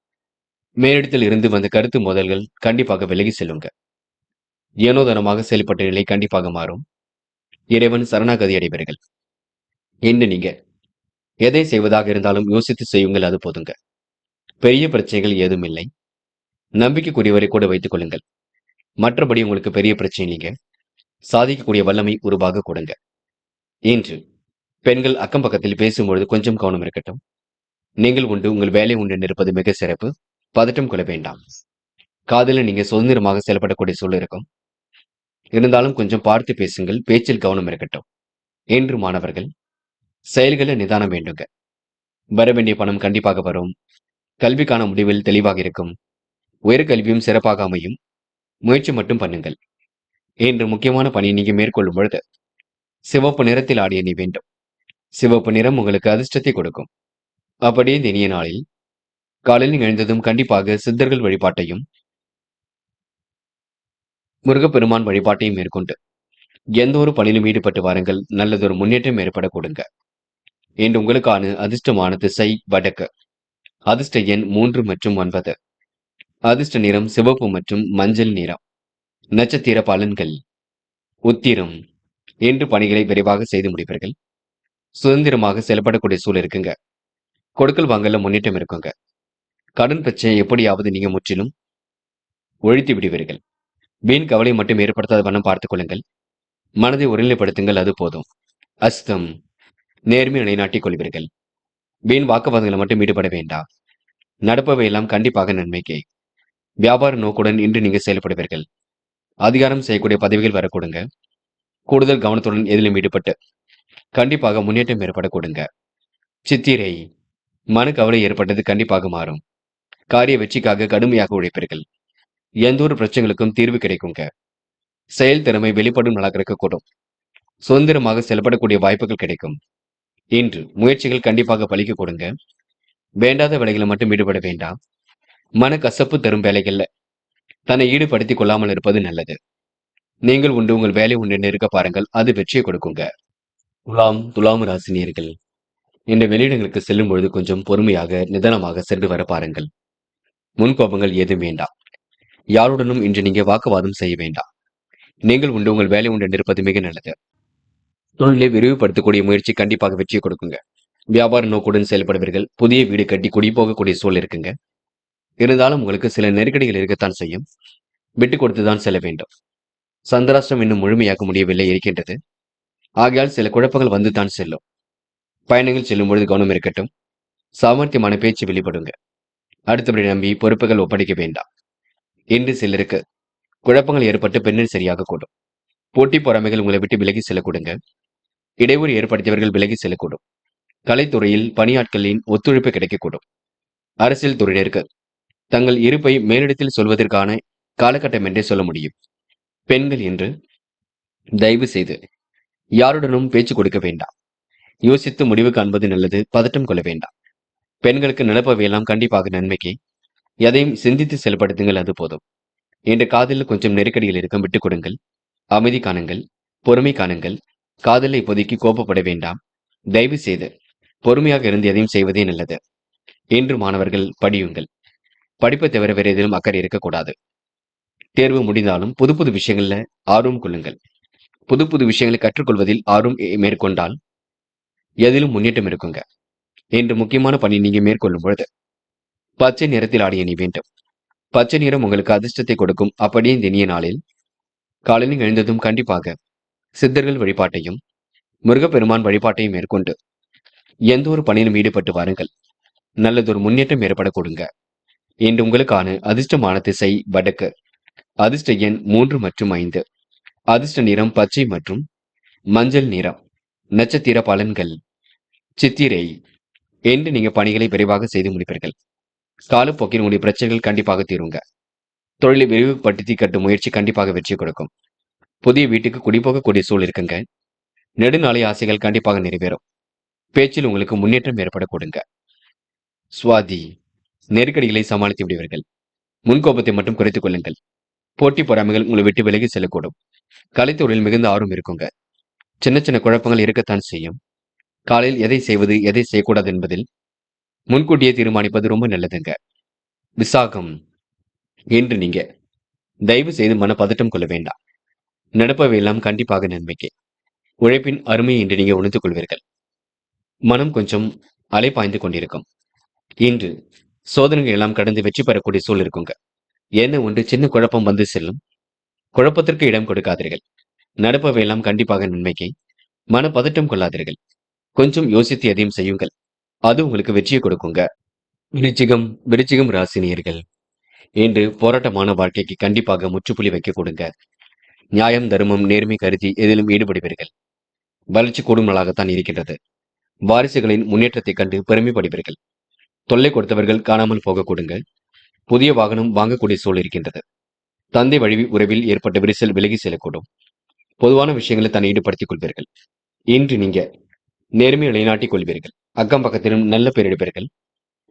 மேலிடத்தில் இருந்து வந்த கருத்து மோதல்கள் கண்டிப்பாக விலகி செல்லுங்க. ஏனோதனமாக செயல்பட்ட நிலை கண்டிப்பாக மாறும். இறைவன் சரணாகதி அடைவீர்கள். இன்று நீங்க எதை செய்வதாக இருந்தாலும் யோசித்து செய்யுங்கள், அது போதுங்க. பெரிய பிரச்சனைகள் ஏதும் இல்லை. நம்பிக்கைக்குரியவரை கூட வைத்துக் கொள்ளுங்கள். மற்றபடி உங்களுக்கு பெரிய பிரச்சனை இல்லைங்க. சாதிக்கக்கூடிய வல்லமை உருவாக கொடுங்க. இன்று பெண்கள் அக்கம் பக்கத்தில் பேசும்பொழுது கொஞ்சம் கவனம் இருக்கட்டும். நீங்கள் உண்டு உங்கள் வேலை உண்டு இருப்பது மிக சிறப்பு. பதட்டம் கொள்ள வேண்டாம். காதலில் நீங்க சுதந்திரமாக செயல்படக்கூடிய சூழல் இருக்கும். இருந்தாலும் கொஞ்சம் பார்த்து பேசுங்கள். பேச்சில் கவனம் இருக்கட்டும். என்று மாணவர்கள் செயல்களில் நிதானம் வேண்டுங்க. வர வேண்டிய பணம் கண்டிப்பாக வரும். கல்விக்கான முடிவில் தெளிவாக இருக்கும். உயர்கல்வியும் சிறப்பாக அமையும். முயற்சி மட்டும் பண்ணுங்கள். இன்று முக்கியமான பணியை நீங்க மேற்கொள்ளும் பொழுது சிவப்பு நிறத்தில் ஆடிய நீ வேண்டும். சிவப்பு நிறம் உங்களுக்கு அதிர்ஷ்டத்தை கொடுக்கும். அப்படியே இந்த இனிய நாளில் காலையில் எழுந்ததும் கண்டிப்பாக சித்தர்கள் வழிபாட்டையும் முருகப்பெருமான் வழிபாட்டையும் மேற்கொண்டு எந்த ஒரு பணியிலும் ஈடுபட்டு வாருங்கள். நல்லதொரு முன்னேற்றம் ஏற்பட கொடுங்க. இன்று உங்களுக்கான அதிர்ஷ்டமான திசை வடக்கு. அதிர்ஷ்ட எண் 3 மற்றும் 9. அதிர்ஷ்ட நிறம் சிவப்பு மற்றும் மஞ்சள் நிறம். நட்சத்திர பலன்கள். உத்திரம். இன்று பணிகளை விரைவாக செய்து முடிப்பீர்கள். சுதந்திரமாக செயல்படக்கூடிய சூழல் இருக்குங்க. கொடுக்கல் வாங்கல முன்னேற்றம் இருக்குங்க. கடன் பிரச்சனை எப்படியாவது நீங்க முற்றிலும் ஒழித்து விடுவீர்கள். வீண் கவலை மட்டும் ஏற்படுத்தாத வண்ணம் பார்த்துக் கொள்ளுங்கள். மனதை ஒருநிலைப்படுத்துங்கள், அது போதும். அஸ்தம். நேர்மை நிலைநாட்டிக் கொள்வீர்கள். வீண் வாக்குவாதங்களை மட்டும் ஈடுபட வேண்டாம். நடப்பவை எல்லாம் கண்டிப்பாக நன்மைக்கே. வியாபார நோக்குடன் இன்று நீங்க செயல்படுவீர்கள். அதிகாரம் செய்யக்கூடிய பதவிகள் வரக்கூடுங்க. கூடுதல் கவனத்துடன் எதிலும் ஈடுபட்டு கண்டிப்பாக முன்னேற்றம் ஏற்பட கொடுங்க. சித்திரை மனக்கவலை ஏற்பட்டது கண்டிப்பாக மாறும். காரிய வெற்றிக்காக கடுமையாக உழைப்பீர்கள். எந்த ஒரு பிரச்சனைகளுக்கும் தீர்வு கிடைக்குங்க. செயல் திறமை வெளிப்படும் நாளாக இருக்கக்கூடும். சுதந்திரமாக செயல்படக்கூடிய வாய்ப்புகள் கிடைக்கும். இன்று முயற்சிகள் கண்டிப்பாக பலிக்க கொடுங்க. வேண்டாத வேலைகளை மட்டும் ஈடுபட வேண்டாம். மன கசப்பு தரும் வேலைகள்ல தன்னை ஈடுபடுத்திக் கொள்ளாமல் இருப்பது நல்லது. நீங்கள் உண்டு உங்கள் வேலை உண்டு இருக்க பாருங்கள், அது வெற்றியை கொடுக்குங்க. துலாம் ராசினியர்கள் இந்த வெளியிடங்களுக்கு செல்லும் பொழுது கொஞ்சம் பொறுமையாக நிதானமாக சென்று வர பாருங்கள். முன்கோபங்கள் ஏதும் வேண்டாம். யாருடனும் இன்று நீங்க வாக்குவாதம் செய்ய வேண்டாம். நீங்கள் உண்டு உங்கள் வேலை உண்டு இருப்பது மிக நல்லது. தொழிலை விரிவுபடுத்தக்கூடிய முயற்சி கண்டிப்பாக வெற்றியை கொடுக்குங்க. வியாபார நோக்குடன் செயல்படுவீர்கள். புதிய வீடு கட்டி குடி போகக்கூடிய சூழல் இருக்குங்க. இருந்தாலும் உங்களுக்கு சில நெருக்கடிகள் இருக்கத்தான் செய்யும். விட்டு கொடுத்துதான் செல்ல வேண்டும். சந்திராஷ்டிரம் இன்னும் முழுமையாக முடியவில்லை இருக்கின்றது. ஆகையால் சில குழப்பங்கள் வந்து தான் செல்லும். பயணங்கள் செல்லும் பொழுது கவனம் இருக்கட்டும். சாமர்த்தியமான பேச்சு வெளிப்படுங்க. அடுத்தபடி நம்பி பொறுப்புகள் ஒப்படைக்க வேண்டாம். இன்று சிலருக்கு குழப்பங்கள் ஏற்பட்டு பின்னர் சரியாக கூடும். போட்டி பொறாமைகள் உங்களை விட்டு விலகி செல்லக்கூடுங்க. இடையூறு ஏற்படுத்தியவர்கள் விலகி செல்லக்கூடும். கலைத்துறையில் பணியாட்களின் ஒத்துழைப்பு கிடைக்கக்கூடும். அரசியல் துறையினருக்கு தங்கள் இருப்பை மேலிடத்தில் சொல்வதற்கான காலகட்டம் என்றே சொல்ல முடியும். பெண்கள் என்று தயவு செய்து யாருடனும் பேச்சு கொடுக்க வேண்டாம். யோசித்து முடிவு காண்பது நல்லது. பதட்டம் கொள்ள வேண்டாம். பெண்களுக்கு நடப்பவையெல்லாம் கண்டிப்பாக நன்மைக்கு. எதையும் சிந்தித்து செயல்படுத்துங்கள், அது போதும். இன்று காதலில் கொஞ்சம் நெருக்கடிகள் இருக்கும், விட்டுக் கொடுங்கள். அமைதி காணுங்கள். பொறுமை காணுங்கள். காதலை இப்போதைக்கு கோபப்பட வேண்டாம். தயவு செய்து பொறுமையாக இருந்து எதையும் செய்வதே நல்லது. இன்று மாணவர்கள் படியுங்கள். படிப்பை தவிர வேறு எதிலும் அக்கறை இருக்கக்கூடாது. தேர்வு முடிந்தாலும் புது புது விஷயங்கள்ல ஆர்வம் கொள்ளுங்கள். புது புது விஷயங்களை கற்றுக்கொள்வதில் ஆர்வம் மேற்கொண்டால் எதிலும் முன்னேற்றம் இருக்குங்க. இன்று முக்கியமான பணி நீங்க மேற்கொள்ளும் பொழுது பச்சை நிறத்தில் ஆடை அணி வேண்டும். பச்சை நிறம் உங்களுக்கு அதிர்ஷ்டத்தை கொடுக்கும். அப்படியே இந்த இனிய நாளில் காலையில் எழுந்ததும் கண்டிப்பாக சித்தர்கள் வழிபாட்டையும் முருகப்பெருமான் வழிபாட்டையும் மேற்கொண்டு எந்த ஒரு பணியிலும் ஈடுபட்டு வாருங்கள். நல்லதொரு முன்னேற்றம் ஏற்பட கொடுங்க. இன்று உங்களுக்கான அதிர்ஷ்டமான திசை வடக்கு. அதிர்ஷ்ட எண் 3 மற்றும் 5. அதிர்ஷ்ட நிறம் பச்சை மற்றும் மஞ்சள் நிறம். நட்சத்திர பலன்கள். சித்திரை என்று நீங்க பணிகளை விரைவாக செய்து முடிப்பீர்கள். காலப்போக்கில் உங்களுடைய பிரச்சனைகள் கண்டிப்பாக தீருங்க. தொழிலை விரிவுபடுத்தி கட்டும் முயற்சி கண்டிப்பாக வெற்றி கொடுக்கும். புதிய வீட்டுக்கு குடிபோகக்கூடிய சூழல் இருக்குங்க. நெடுநாளை ஆசைகள் கண்டிப்பாக நிறைவேறும். பேச்சில் உங்களுக்கு முன்னேற்றம் ஏற்பட கொடுங்க. சுவாதி நெருக்கடிகளை சமாளித்து விடுவீர்கள். முன்கோபத்தை மட்டும் குறைத்துக் கொள்ளுங்கள். போட்டி பொறாமைகள் உங்களை விட்டு விலகி செல்லக்கூடும். கலைத்துறையில் மிகுந்த ஆர்வம் இருக்குங்க. சின்ன சின்ன குழப்பங்கள் இருக்கத்தான் செய்யும். காலையில் எதை செய்வது எதை செய்யக்கூடாது என்பதில் முன்கூட்டியே தீர்மானிப்பது ரொம்ப நல்லதுங்க. விசாகம் என்று நீங்க தயவு செய்து மன பதட்டம் கொள்ள வேண்டாம். நடப்பவையெல்லாம் கண்டிப்பாக நன்மைக்கு. உழைப்பின் அருமை என்று நீங்க உணர்ந்து கொள்வீர்கள். மனம் கொஞ்சம் அலைபாய்ந்து கொண்டிருக்கும். இன்று சோதனைகள் எல்லாம் கடந்து வெற்றி பெறக்கூடிய சூழல் இருக்குங்க. என்ன ஒன்று சின்ன குழப்பம் வந்து செல்லும். குழப்பத்திற்கு இடம் கொடுக்காதீர்கள். நடப்பவையெல்லாம் கண்டிப்பாக நன்மைக்கு. மன பதட்டம் கொள்ளாதீர்கள். கொஞ்சம் யோசித்து எதையும் செய்யுங்கள். அது உங்களுக்கு வெற்றியை கொடுக்குங்க. விருச்சிகம் ராசினியர்கள் இன்று போராட்டமான வாழ்க்கைக்கு கண்டிப்பாக முற்றுப்புள்ளி வைக்க கொடுங்க. நியாயம், தர்மம், நேர்மை கருதி எதிலும் ஈடுபடுவீர்கள். வளர்ச்சி கூடும் நாளாகத்தான் இருக்கின்றது. வாரிசுகளின் முன்னேற்றத்தைக் கண்டு பெருமைப்படுவீர்கள். தொல்லை கொடுத்தவர்கள் காணாமல் போக கொடுங்க. புதிய வாகனம் வாங்கக்கூடிய சூழல் இருக்கின்றது. தந்தை வழி உறவில் ஏற்பட்ட விரிசல் விலகி செல்லக்கூடும். பொதுவான விஷயங்களை தன்னை ஈடுபடுத்திக் கொள்வீர்கள். இன்று நீங்க நேர்மையை நிலைநாட்டிக் கொள்வீர்கள். அக்கம் பக்கத்திலும் நல்ல பேர் எடுப்பீர்கள்.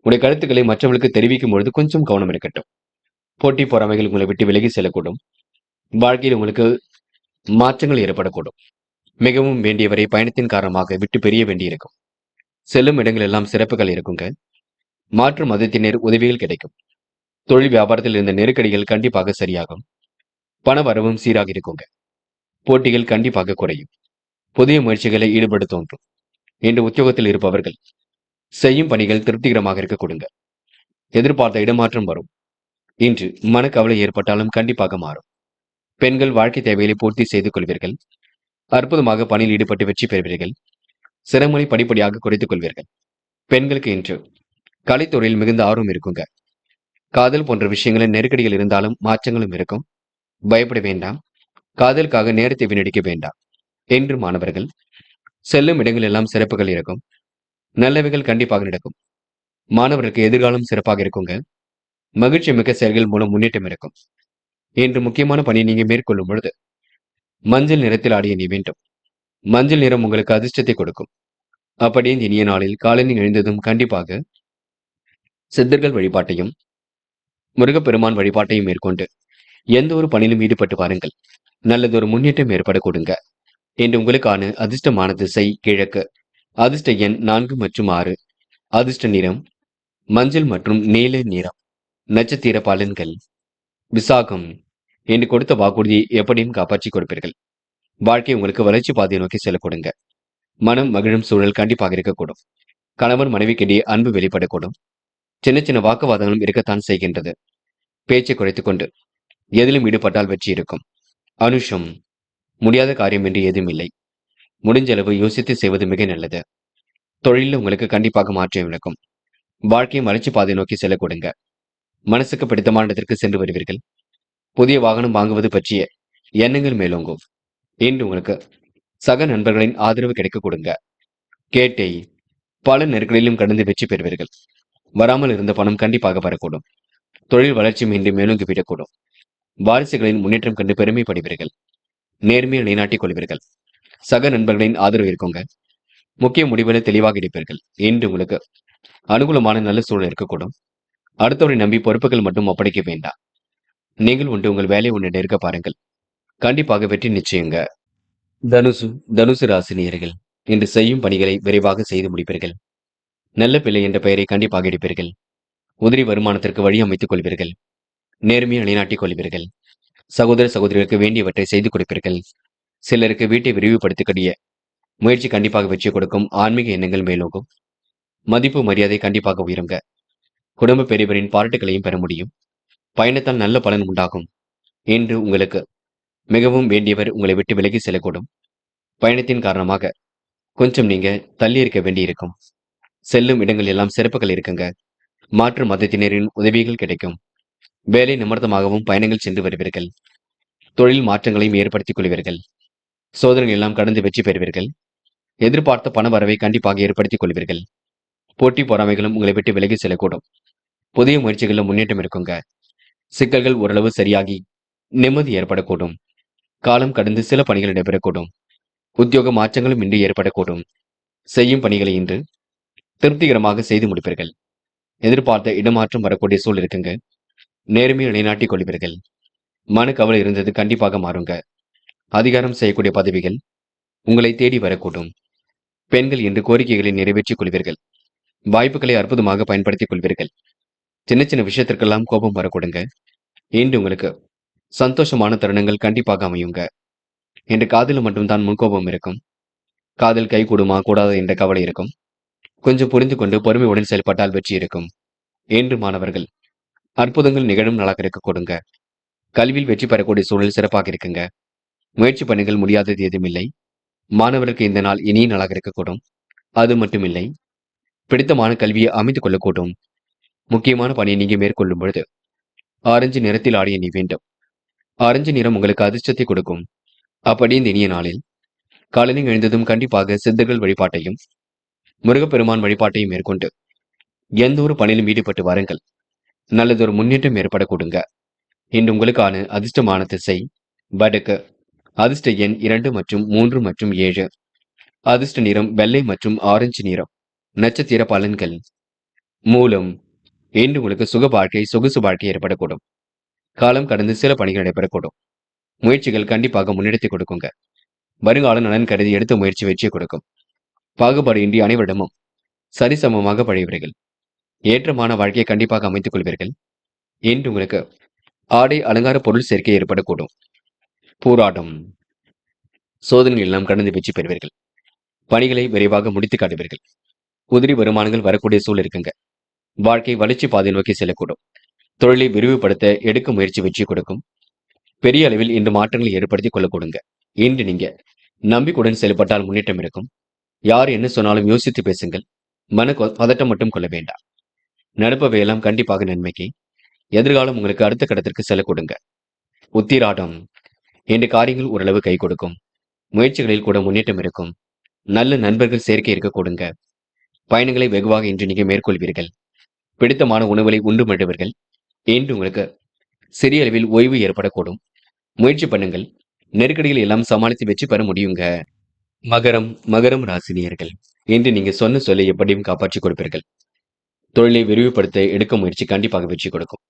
உடைய கருத்துக்களை மற்றவர்களுக்கு தெரிவிக்கும் பொழுது கொஞ்சம் கவனம் இருக்கட்டும். போட்டி பொறாமைகள் உங்களை விட்டு விலகி செல்லக்கூடும். வாழ்க்கையில் உங்களுக்கு மாற்றங்கள் ஏற்படக்கூடும். மிகவும் வேண்டியவரை பயணத்தின் காரணமாக விட்டு பிரிய வேண்டியிருக்கும். செல்லும் இடங்கள் எல்லாம் சிறப்புகள் இருக்குங்க. மாற்று மதத்தினர் உதவிகள் கிடைக்கும். தொழில் வியாபாரத்தில் இருந்த நெருக்கடிகள் கண்டிப்பாக சரியாகும். பண வரவும் சீராக இருக்குங்க. போட்டிகள் கண்டிப்பாக குறையும். புதிய முயற்சிகளை ஈடுபட தோன்றும். இன்று உத்தியோகத்தில் இருப்பவர்கள் செய்யும் பணிகள் திருப்திகரமாக இருக்க கொடுங்க. எதிர்பார்த்த இடமாற்றம் வரும். இன்று மனக்கவலை ஏற்பட்டாலும் கண்டிப்பாக மாறும். பெண்கள் வாழ்க்கை தேவைகளை பூர்த்தி செய்து கொள்வீர்கள். அற்புதமாக பணியில் ஈடுபட்டு வெற்றி பெறுவீர்கள். சிரமங்களை படிப்படியாக குறைத்துக் கொள்வீர்கள். பெண்களுக்கு இன்று கலைத்துறையில் மிகுந்த ஆர்வம் இருக்குங்க. காதல் போன்ற விஷயங்களில் நெருக்கடிகள் இருந்தாலும் மாற்றங்களும் இருக்கும். பயப்பட வேண்டாம். காதலுக்காக நேரத்தை வீணடிக்க வேண்டாம். என்று மாணவர்கள் செல்லும் இடங்கள் எல்லாம் சிறப்புகள் இருக்கும். நல்லவைகள் கண்டிப்பாக நடக்கும். மாணவர்களுக்கு எதிர்காலம் சிறப்பாக இருக்குங்க. மகிழ்ச்சி மிக்க செயல்கள் மூலம் முன்னேற்றம் இருக்கும். இன்று முக்கியமான பணியை நீங்க மேற்கொள்ளும் பொழுது மஞ்சள் நிறத்தில் ஆடிய நீ வேண்டும். மஞ்சள் நிறம் உங்களுக்கு அதிர்ஷ்டத்தை கொடுக்கும். அப்படியே இந்த இனிய நாளில் காலையில் எழுந்ததும் கண்டிப்பாக சித்தர்கள் வழிபாட்டையும் முருகப்பெருமான் வழிபாட்டையும் மேற்கொண்டு எந்த ஒரு பணியிலும் ஈடுபட்டு வாருங்கள். நல்லதொரு முன்னேற்றம் ஏற்பட கொடுங்க. இன்று உங்களுக்கான அதிர்ஷ்டமான திசை கிழக்கு. அதிர்ஷ்ட எண் 4 மற்றும் 6. அதிர்ஷ்ட நிறம் மஞ்சள் மற்றும் நீல நிறம். நட்சத்திர பலன்கள். விசாகம். இன்று கொடுத்த வாக்குறுதியை எப்படியும் காப்பாற்றி கொடுப்பீர்கள். வாழ்க்கை உங்களுக்கு வளர்ச்சி பாதையை நோக்கி செல்ல கொடுங்க. மனம் மகிழும் சூழல் கண்டிப்பாக இருக்கக்கூடும். கணவன் மனைவிக்கிடையே அன்பு வெளிப்படக்கூடும். சின்ன சின்ன வாக்குவாதங்களும் இருக்கத்தான் செய்கின்றது. பேச்சை குறைத்துக் கொண்டு எதிலும் ஈடுபட்டால் வெற்றி இருக்கும். அனுஷம். முடியாத காரியம் என்று எதுவும் இல்லை. முடிஞ்ச அளவு யோசித்து செய்வது மிக நல்லது. தொழிலில் உங்களுக்கு கண்டிப்பாக மாற்றம் இருக்கும். வாழ்க்கையை வளர்ச்சி பாதை நோக்கி செல்ல கொடுங்க. மனசுக்கு பிடித்தமான இடத்திற்கு சென்று வருவீர்கள். புதிய வாகனம் வாங்குவது பற்றிய எண்ணங்கள் மேலோங்கும். இன்று உங்களுக்கு சக நண்பர்களின் ஆதரவு கிடைக்க கொடுங்க. கேட்டை. பல நெருக்கடியிலும் கடந்து வெற்றி பெறுவீர்கள். வராமல் இருந்த பணம் கண்டிப்பாக வரக்கூடும். தொழில் வளர்ச்சி மீண்டும் மேலோங்கி விடக்கூடும். வாரிசுகளின் முன்னேற்றம் கண்டு பெருமைப்படுவீர்கள். நேர்மையை நிலைநாட்டிக் கொள்வீர்கள். சக நண்பர்களின் ஆதரவு இருக்குங்க. முக்கிய முடிவுகளை தெளிவாக எடுப்பீர்கள். இன்று உங்களுக்கு அனுகூலமான நல்ல சூழல் இருக்கக்கூடும். அடுத்தவரை நம்பி பொறுப்புகள் மட்டும் ஒப்படைக்க வேண்டாம். நீங்கள் உண்டு உங்கள் வேலையை ஒன்று இருக்க பாருங்கள். கண்டிப்பாக வெற்றி நிச்சயங்க. தனுசு ராசி நேயர்கள் இன்று செய்யும் பணிகளை விரைவாக செய்து முடிப்பீர்கள். நல்ல பிள்ளை என்ற பெயரை கண்டிப்பாக எடுப்பீர்கள். உதிரி வருமானத்திற்கு வழி அமைத்துக் கொள்வீர்கள். நேர்மையை நிலைநாட்டிக் கொள்வீர்கள். சகோதர சகோதரிகளுக்கு வேண்டியவற்றை செய்து கொடுப்பீர்கள். சிலருக்கு வீட்டை விரிவுபடுத்தக்கூடிய முயற்சி கண்டிப்பாக வெற்றி கொடுக்கும். ஆன்மீக எண்ணங்கள் மேலோகும். மதிப்பு மரியாதை கண்டிப்பாக உயருங்க. குடும்ப பெரியவரின் பாராட்டுகளையும் பெற முடியும். பயணத்தால் நல்ல பலன் உண்டாகும். இன்று உங்களுக்கு மிகவும் வேண்டியவர் உங்களை விட்டு விலகி செல்லக்கூடும். பயணத்தின் காரணமாக கொஞ்சம் நீங்க தள்ளி இருக்க வேண்டியிருக்கும். செல்லும் இடங்கள் எல்லாம் சிறப்புகள் இருக்குங்க. மாற்று மதத்தினரின் உதவிகள் கிடைக்கும். வேலை நிமித்தமாகவும் பயணங்கள் சென்று வருவீர்கள். தொழில் மாற்றங்களையும் ஏற்படுத்திக் கொள்வீர்கள். சோதனைகள் எல்லாம் கடந்து வெற்றி பெறுவீர்கள். எதிர்பார்த்த பண வரவை கண்டிப்பாக ஏற்படுத்திக் கொள்வீர்கள். போட்டி பொறாமைகளும் உங்களை விட்டு விலகி செல்லக்கூடும். புதிய முயற்சிகளில் முன்னேற்றம் இருக்குங்க. சிக்கல்கள் ஓரளவு சரியாகி நிம்மதி ஏற்படக்கூடும். காலம் கடந்து சில பணிகள் நடைபெறக்கூடும். உத்தியோக மாற்றங்களும் இன்று ஏற்படக்கூடும். செய்யும் பணிகளை இன்று திருப்திகரமாக செய்து முடிப்பீர்கள். எதிர்பார்த்த இடமாற்றம் வரக்கூடிய சூழல் இருக்குங்க. நேர்மையை நிலைநாட்டிக் கொள்வீர்கள். மன கவலை இருந்தது கண்டிப்பாக மாறுங்க. அதிகாரம் செய்யக்கூடிய பதவிகள் உங்களை தேடி வரக்கூடும். பெண்கள் இன்று கோரிக்கைகளை நிறைவேற்றிக் கொள்வீர்கள். வாய்ப்புகளை அற்புதமாக பயன்படுத்திக் கொள்வீர்கள். சின்ன சின்ன விஷயத்திற்கெல்லாம் கோபம் வரக்கூடுங்க. இன்று உங்களுக்கு சந்தோஷமான தருணங்கள் கண்டிப்பாக அமையுங்க. இன்று காதலில் மட்டும்தான் முன்கோபம் இருக்கும். காதல் கை கூடுமா கூடாது என்ற கவலை இருக்கும். கொஞ்சம் புரிந்து கொண்டு பொறுமையுடன் செயல்பட்டால் வெற்றி இருக்கும். இன்று மாணவர்கள் அற்புதங்கள் நிகழும் நாளாக இருக்க கொடுங்க. கல்வியில் வெற்றி பெறக்கூடிய சூழல் சிறப்பாக இருக்குங்க. முயற்சி பணிகள் முடியாதது எதுவுமில்லை. மாணவர்களுக்கு இந்த நாள் இனிய நாளாக இருக்கக்கூடும். அது மட்டுமில்லை, பிடித்தமான கல்வியை அமைத்துக் கொள்ளக்கூடும். முக்கியமான பணியை நீங்க மேற்கொள்ளும் பொழுது ஆரஞ்சு நிறத்தில் ஆடிய நீ வேண்டும். ஆரஞ்சு நிறம் உங்களுக்கு அதிர்ஷ்டத்தை கொடுக்கும். அப்படி இந்த இனிய நாளில் காலையில் எழுந்ததும் கண்டிப்பாக சித்தர்கள் வழிபாட்டையும் முருகப்பெருமான் வழிபாட்டையும் மேற்கொண்டு எந்த ஒரு பணியிலும் ஈடுபட்டு வாருங்கள். நல்லதொரு முன்னேற்றம் ஏற்பட கொடுங்க. இன்று உங்களுக்கான அதிர்ஷ்டமான திசை வடக்கு. அதிர்ஷ்ட எண் 2 மற்றும் 3 மற்றும் 7. அதிர்ஷ்ட நிறம் வெள்ளை மற்றும் ஆரஞ்சு நிறம். நட்சத்திர பலன்கள். மூலம். இன்று உங்களுக்கு சுக வாழ்க்கை சொகுசு வாழ்க்கை ஏற்படக்கூடும். காலம் கடந்து சில பணிகள் நடைபெறக்கூடும். முயற்சிகள் கண்டிப்பாக முன்னெடுத்து கொடுக்குங்க. வருங்கால நலன் கருதி எடுத்த முயற்சி வெற்றியை கொடுக்கும். பாகுபாடு இன்றி அனைவரிடமும் சரிசமமாக பழகுவீர்கள். ஏற்றமான வாழ்க்கையை கண்டிப்பாக அமைத்துக் கொள்வீர்கள். இன்று உங்களுக்கு ஆடை அலங்கார பொருள் சேர்க்கை ஏற்படக்கூடும். போராட்டம். சோதனைகள் எல்லாம் கடந்து வெற்றி பெறுவீர்கள். பணிகளை விரைவாக முடித்து காட்டுவீர்கள். உதிரி வருமானங்கள் வரக்கூடிய சூழல் இருக்குங்க. வாழ்க்கை வளர்ச்சி பாதை நோக்கி செல்லக்கூடும். தொழிலை விரிவுபடுத்த எடுக்கும் முயற்சி வெற்றி கொடுக்கும். பெரிய அளவில் இன்று மாற்றங்களை ஏற்படுத்திக் கொள்ள கொடுங்க. இன்று நீங்க நம்பிக்கையுடன் செயல்பட்டால் முன்னேற்றம் இருக்கும். யார் என்ன சொன்னாலும் யோசித்து பேசுங்கள். பதட்டம் மட்டும் கொள்ள வேண்டாம். நடப்பவையெல்லாம் கண்டிப்பாக நன்மைக்கு. எதிர்காலம் உங்களுக்கு அடுத்த கட்டத்திற்கு செல்ல கொடுங்க. உத்திராடம். இன்று காரியங்கள் ஓரளவு கை கொடுக்கும். முயற்சிகளில் கூட முன்னேற்றம் இருக்கும். நல்ல நண்பர்கள் சேர்க்கை இருக்க கொடுங்க. பயணங்களை வெகுவாக இன்று நீங்க மேற்கொள்வீர்கள். பிடித்தமான உணவுகளை உண்டு மகிழ்வீர்கள். இன்று உங்களுக்கு சிறிய அளவில் ஓய்வு ஏற்படக்கூடும். முயற்சி பண்ணுங்கள். நெருக்கடிகள் எல்லாம் சமாளித்து வெற்றி பெற முடியுங்க. மகரம் ராசினியர்கள். இன்று நீங்க சொன்ன சொல்லை எப்படியும் காப்பாற்றிக் கொடுப்பீர்கள். தொழிலை விரிவுபடுத்த எடுக்கும் முயற்சி கண்டிப்பாக வெற்றி கொடுக்கும்.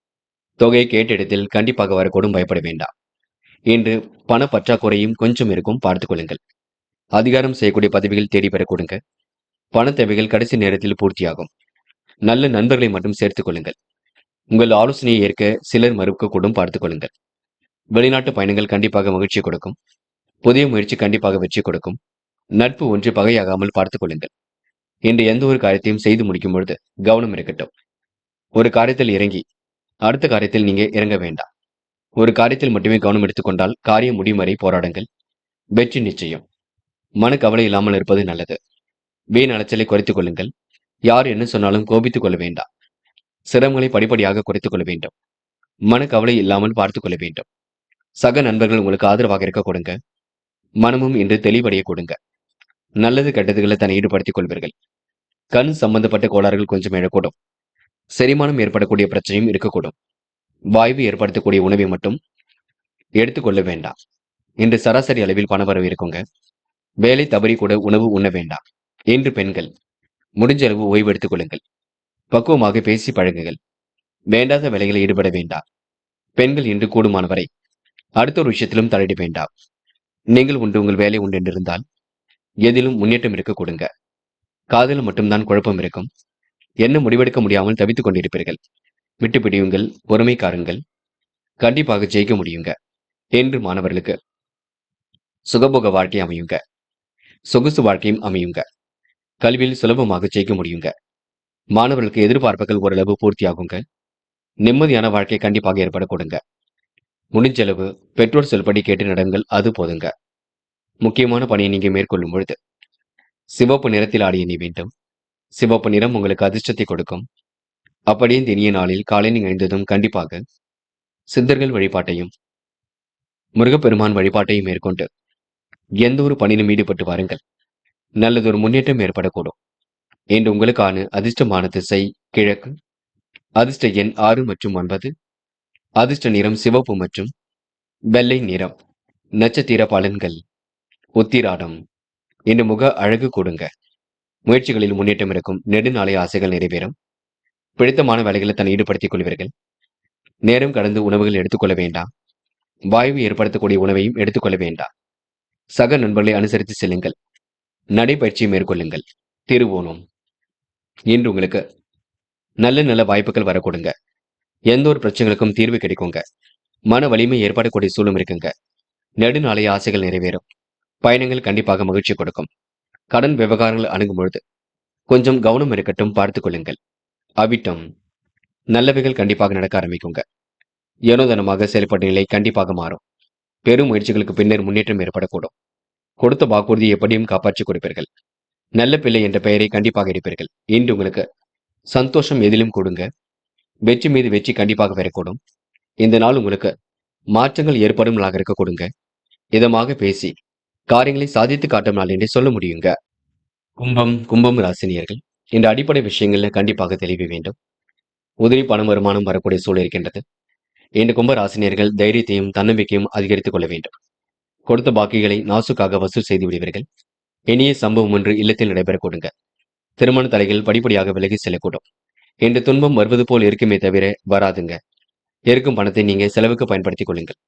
தொகையை கேட்ட இடத்தில் கண்டிப்பாக வரக்கூடும், பயப்பட வேண்டாம். இன்று பண பற்றாக்குறையும் கொஞ்சம் இருக்கும், பார்த்துக் கொள்ளுங்கள். அதிகாரம் செய்யக்கூடிய பதவிகள் தேடி பெற கொடுங்க. பண தேவைகள் கடைசி நேரத்தில் பூர்த்தியாகும். நல்ல நண்பர்களை மட்டும் சேர்த்துக் கொள்ளுங்கள். உங்கள் ஆலோசனையை ஏற்க சிலர் மறுக்க கூடும், பார்த்துக் கொள்ளுங்கள். வெளிநாட்டு பயணங்கள் கண்டிப்பாக மகிழ்ச்சி கொடுக்கும். புதிய முயற்சி கண்டிப்பாக வெற்றி கொடுக்கும். நட்பு ஒன்று பகையாகாமல் பார்த்துக் கொள்ளுங்கள். இன்று எந்த ஒரு காரியத்தையும் செய்து முடிக்கும் பொழுது கவனம் இருக்கட்டும். ஒரு காரியத்தில் இறங்கி அடுத்த காரியத்தில் நீங்க இறங்க வேண்டாம். ஒரு காரியத்தில் மட்டுமே கவனம் எடுத்துக்கொண்டால் காரியம் முடியும் வரை போராடுங்கள். வெற்றி நிச்சயம். மனக்கவலை இல்லாமல் இருப்பது நல்லது. வீண் அலைச்சலை குறைத்துக் கொள்ளுங்கள். யார் என்ன சொன்னாலும் கோபித்துக் கொள்ள வேண்டாம். சிரமங்களை படிப்படியாக குறைத்துக் கொள்ள வேண்டும். மனக்கவலை இல்லாமல் பார்த்துக் கொள்ள வேண்டும். சக நண்பர்கள் உங்களுக்கு ஆதரவாக இருக்க கொடுங்க. மனமும் இன்று தெளிவடைய கொடுங்க. நல்லது கெட்டதுகளை தன்னை ஈடுபடுத்திக் கொள்வீர்கள். கண் சம்பந்தப்பட்ட கோளாறுகள் கொஞ்சம் எழக்கூடும். செரிமானம் ஏற்படக்கூடிய பிரச்சனையும் இருக்கக்கூடும். வாய்வு ஏற்படுத்தக்கூடிய உணவை மட்டும் எடுத்துக்கொள்ள வேண்டாம். இன்று சராசரி அளவில் பணவரவு இருக்குங்க. வேலை தவறி கூட உணவு உண்ண வேண்டாம். இன்று பெண்கள் முடிஞ்ச அளவு ஓய்வு எடுத்துக் கொள்ளுங்கள். பக்குவமாக பேசி பழகுங்கள். வேண்டாத வேலைகளை ஈடுபட வேண்டாம். பெண்கள் இன்று கூடுமான வரை அடுத்த ஒரு விஷயத்திலும் தலையிட வேண்டாம். நீங்கள் உண்டு உங்கள் வேலை உண்டு என்றிருந்தால் எதிலும் முன்னேற்றம் இருக்க கொடுங்க. காதல் மட்டும்தான் குழப்பம் இருக்கும். என்ன முடிவெடுக்க முடியாமல் தவித்துக் கொண்டிருப்பீர்கள். விட்டு பிடியுங்கள், பொறுமை காருங்கள். கண்டிப்பாக ஜெயிக்க முடியுங்க. என்று மாணவர்களுக்கு சுகபோக வாழ்க்கை அமையுங்க. சொகுசு வாழ்க்கையும் அமையுங்க. கல்வியில் சுலபமாக ஜெயிக்க முடியுங்க. மாணவர்களுக்கு எதிர்பார்ப்புகள் ஓரளவு பூர்த்தியாகுங்க. நிம்மதியான வாழ்க்கை கண்டிப்பாக ஏற்பட கொடுங்க. முடிஞ்சளவு பெற்றோர் சொல்படி கேட்டு நடங்கள், அது போதுங்க. முக்கியமான பணியை நீங்க மேற்கொள்ளும் பொழுது சிவப்பு நிறத்தில் ஆடிய நீ வேண்டும். சிவப்பு நிறம் உங்களுக்கு அதிர்ஷ்டத்தை கொடுக்கும். அப்படியே இந்த இனிய நாளில் காலை நீங்க எழுந்ததும் கண்டிப்பாக சித்தர்கள் வழிபாட்டையும் முருகப்பெருமான் வழிபாட்டையும் மேற்கொண்டு எந்த ஒரு பணியிலும் ஈடுபட்டு வாருங்கள். நல்லதொரு முன்னேற்றம் ஏற்படக்கூடும். இன்று உங்களுக்கான அதிர்ஷ்டமான திசை கிழக்கு. அதிர்ஷ்ட எண் 6 மற்றும் 9. அதிர்ஷ்ட நிறம் சிவப்பு மற்றும் வெள்ளை நிறம். நட்சத்திர பலன்கள். உத்திராடம். இன்று முக அழகு கொடுங்க. முயற்சிகளில் முன்னேற்றம் இருக்கும். நெடுநாளை ஆசைகள் நிறைவேறும். பிடித்தமான வேலைகளை தன்னை ஈடுபடுத்திக் கொள்வீர்கள். நேரம் கடந்து உணவுகள் எடுத்துக்கொள்ள வேண்டாம். வாய்வு ஏற்படுத்தக்கூடிய உணவையும் எடுத்துக்கொள்ள வேண்டாம். சக நண்பர்களை அனுசரித்து செல்லுங்கள். நடைபயிற்சி மேற்கொள்ளுங்கள். திருவோணம். இன்று உங்களுக்கு நல்ல நல்ல வாய்ப்புகள் வர கொடுங்க. எந்த ஒரு பிரச்சனைகளுக்கும் தீர்வு கிடைக்குங்க. மன வலிமை ஏற்படக்கூடிய சூழலும் இருக்குங்க. நெடுநாளைய ஆசைகள் நிறைவேறும். பயணங்கள் கண்டிப்பாக மகிழ்ச்சி கொடுக்கும். கடன் விவகாரங்கள் அணுகும் பொழுது கொஞ்சம் கவனம் இருக்கட்டும், பார்த்துக் கொள்ளுங்கள். அவிட்டம். நல்லவைகள் கண்டிப்பாக நடக்க ஆரம்பிக்குங்க. ஏனோதனமாக செயல்பட்ட நிலை கண்டிப்பாக மாறும். பெரும் முயற்சிகளுக்கு பின்னர் முன்னேற்றம் ஏற்படக்கூடும். கொடுத்த வாக்குறுதியை எப்படியும் காப்பாற்றிக் கொடுப்பீர்கள். நல்ல பிள்ளை என்ற பெயரை கண்டிப்பாக எடுப்பீர்கள். இன்று உங்களுக்கு சந்தோஷம் எதிலும் கொடுங்க. வெற்றி மீது வெற்றி கண்டிப்பாக வரக்கூடும். இந்த நாள் உங்களுக்கு மாற்றங்கள் ஏற்படும் நாளாக இருக்க கொடுங்க. இதமாக பேசி காரியங்களை சாதித்து காட்டும் நாள் என்றே சொல்ல முடியுங்க. கும்பம் ராசினியர்கள். இந்த அடிப்படை விஷயங்கள்ல கண்டிப்பாக தெளிவு வேண்டும். உதிரி பணம் வருமானம் வரக்கூடிய சூழல் இருக்கின்றது. இந்த கும்ப ராசினியர்கள் தைரியத்தையும் தன்னம்பிக்கையும் அதிகரித்துக் கொள்ள வேண்டும். கொடுத்த பாக்கிகளை நாசுக்காக வசூல் செய்து விடுவீர்கள். இனிய சம்பவம் ஒன்று இல்லத்தில் நடைபெற கொடுங்க. திருமண தலைகள் படிப்படியாக விலகி செல்லக்கூடும். இன்று துன்பம் வருவது போல் இருக்குமே தவிர வராதுங்க. இருக்கும் பணத்தை நீங்க செலவுக்கு பயன்படுத்திக் கொள்ளுங்கள்.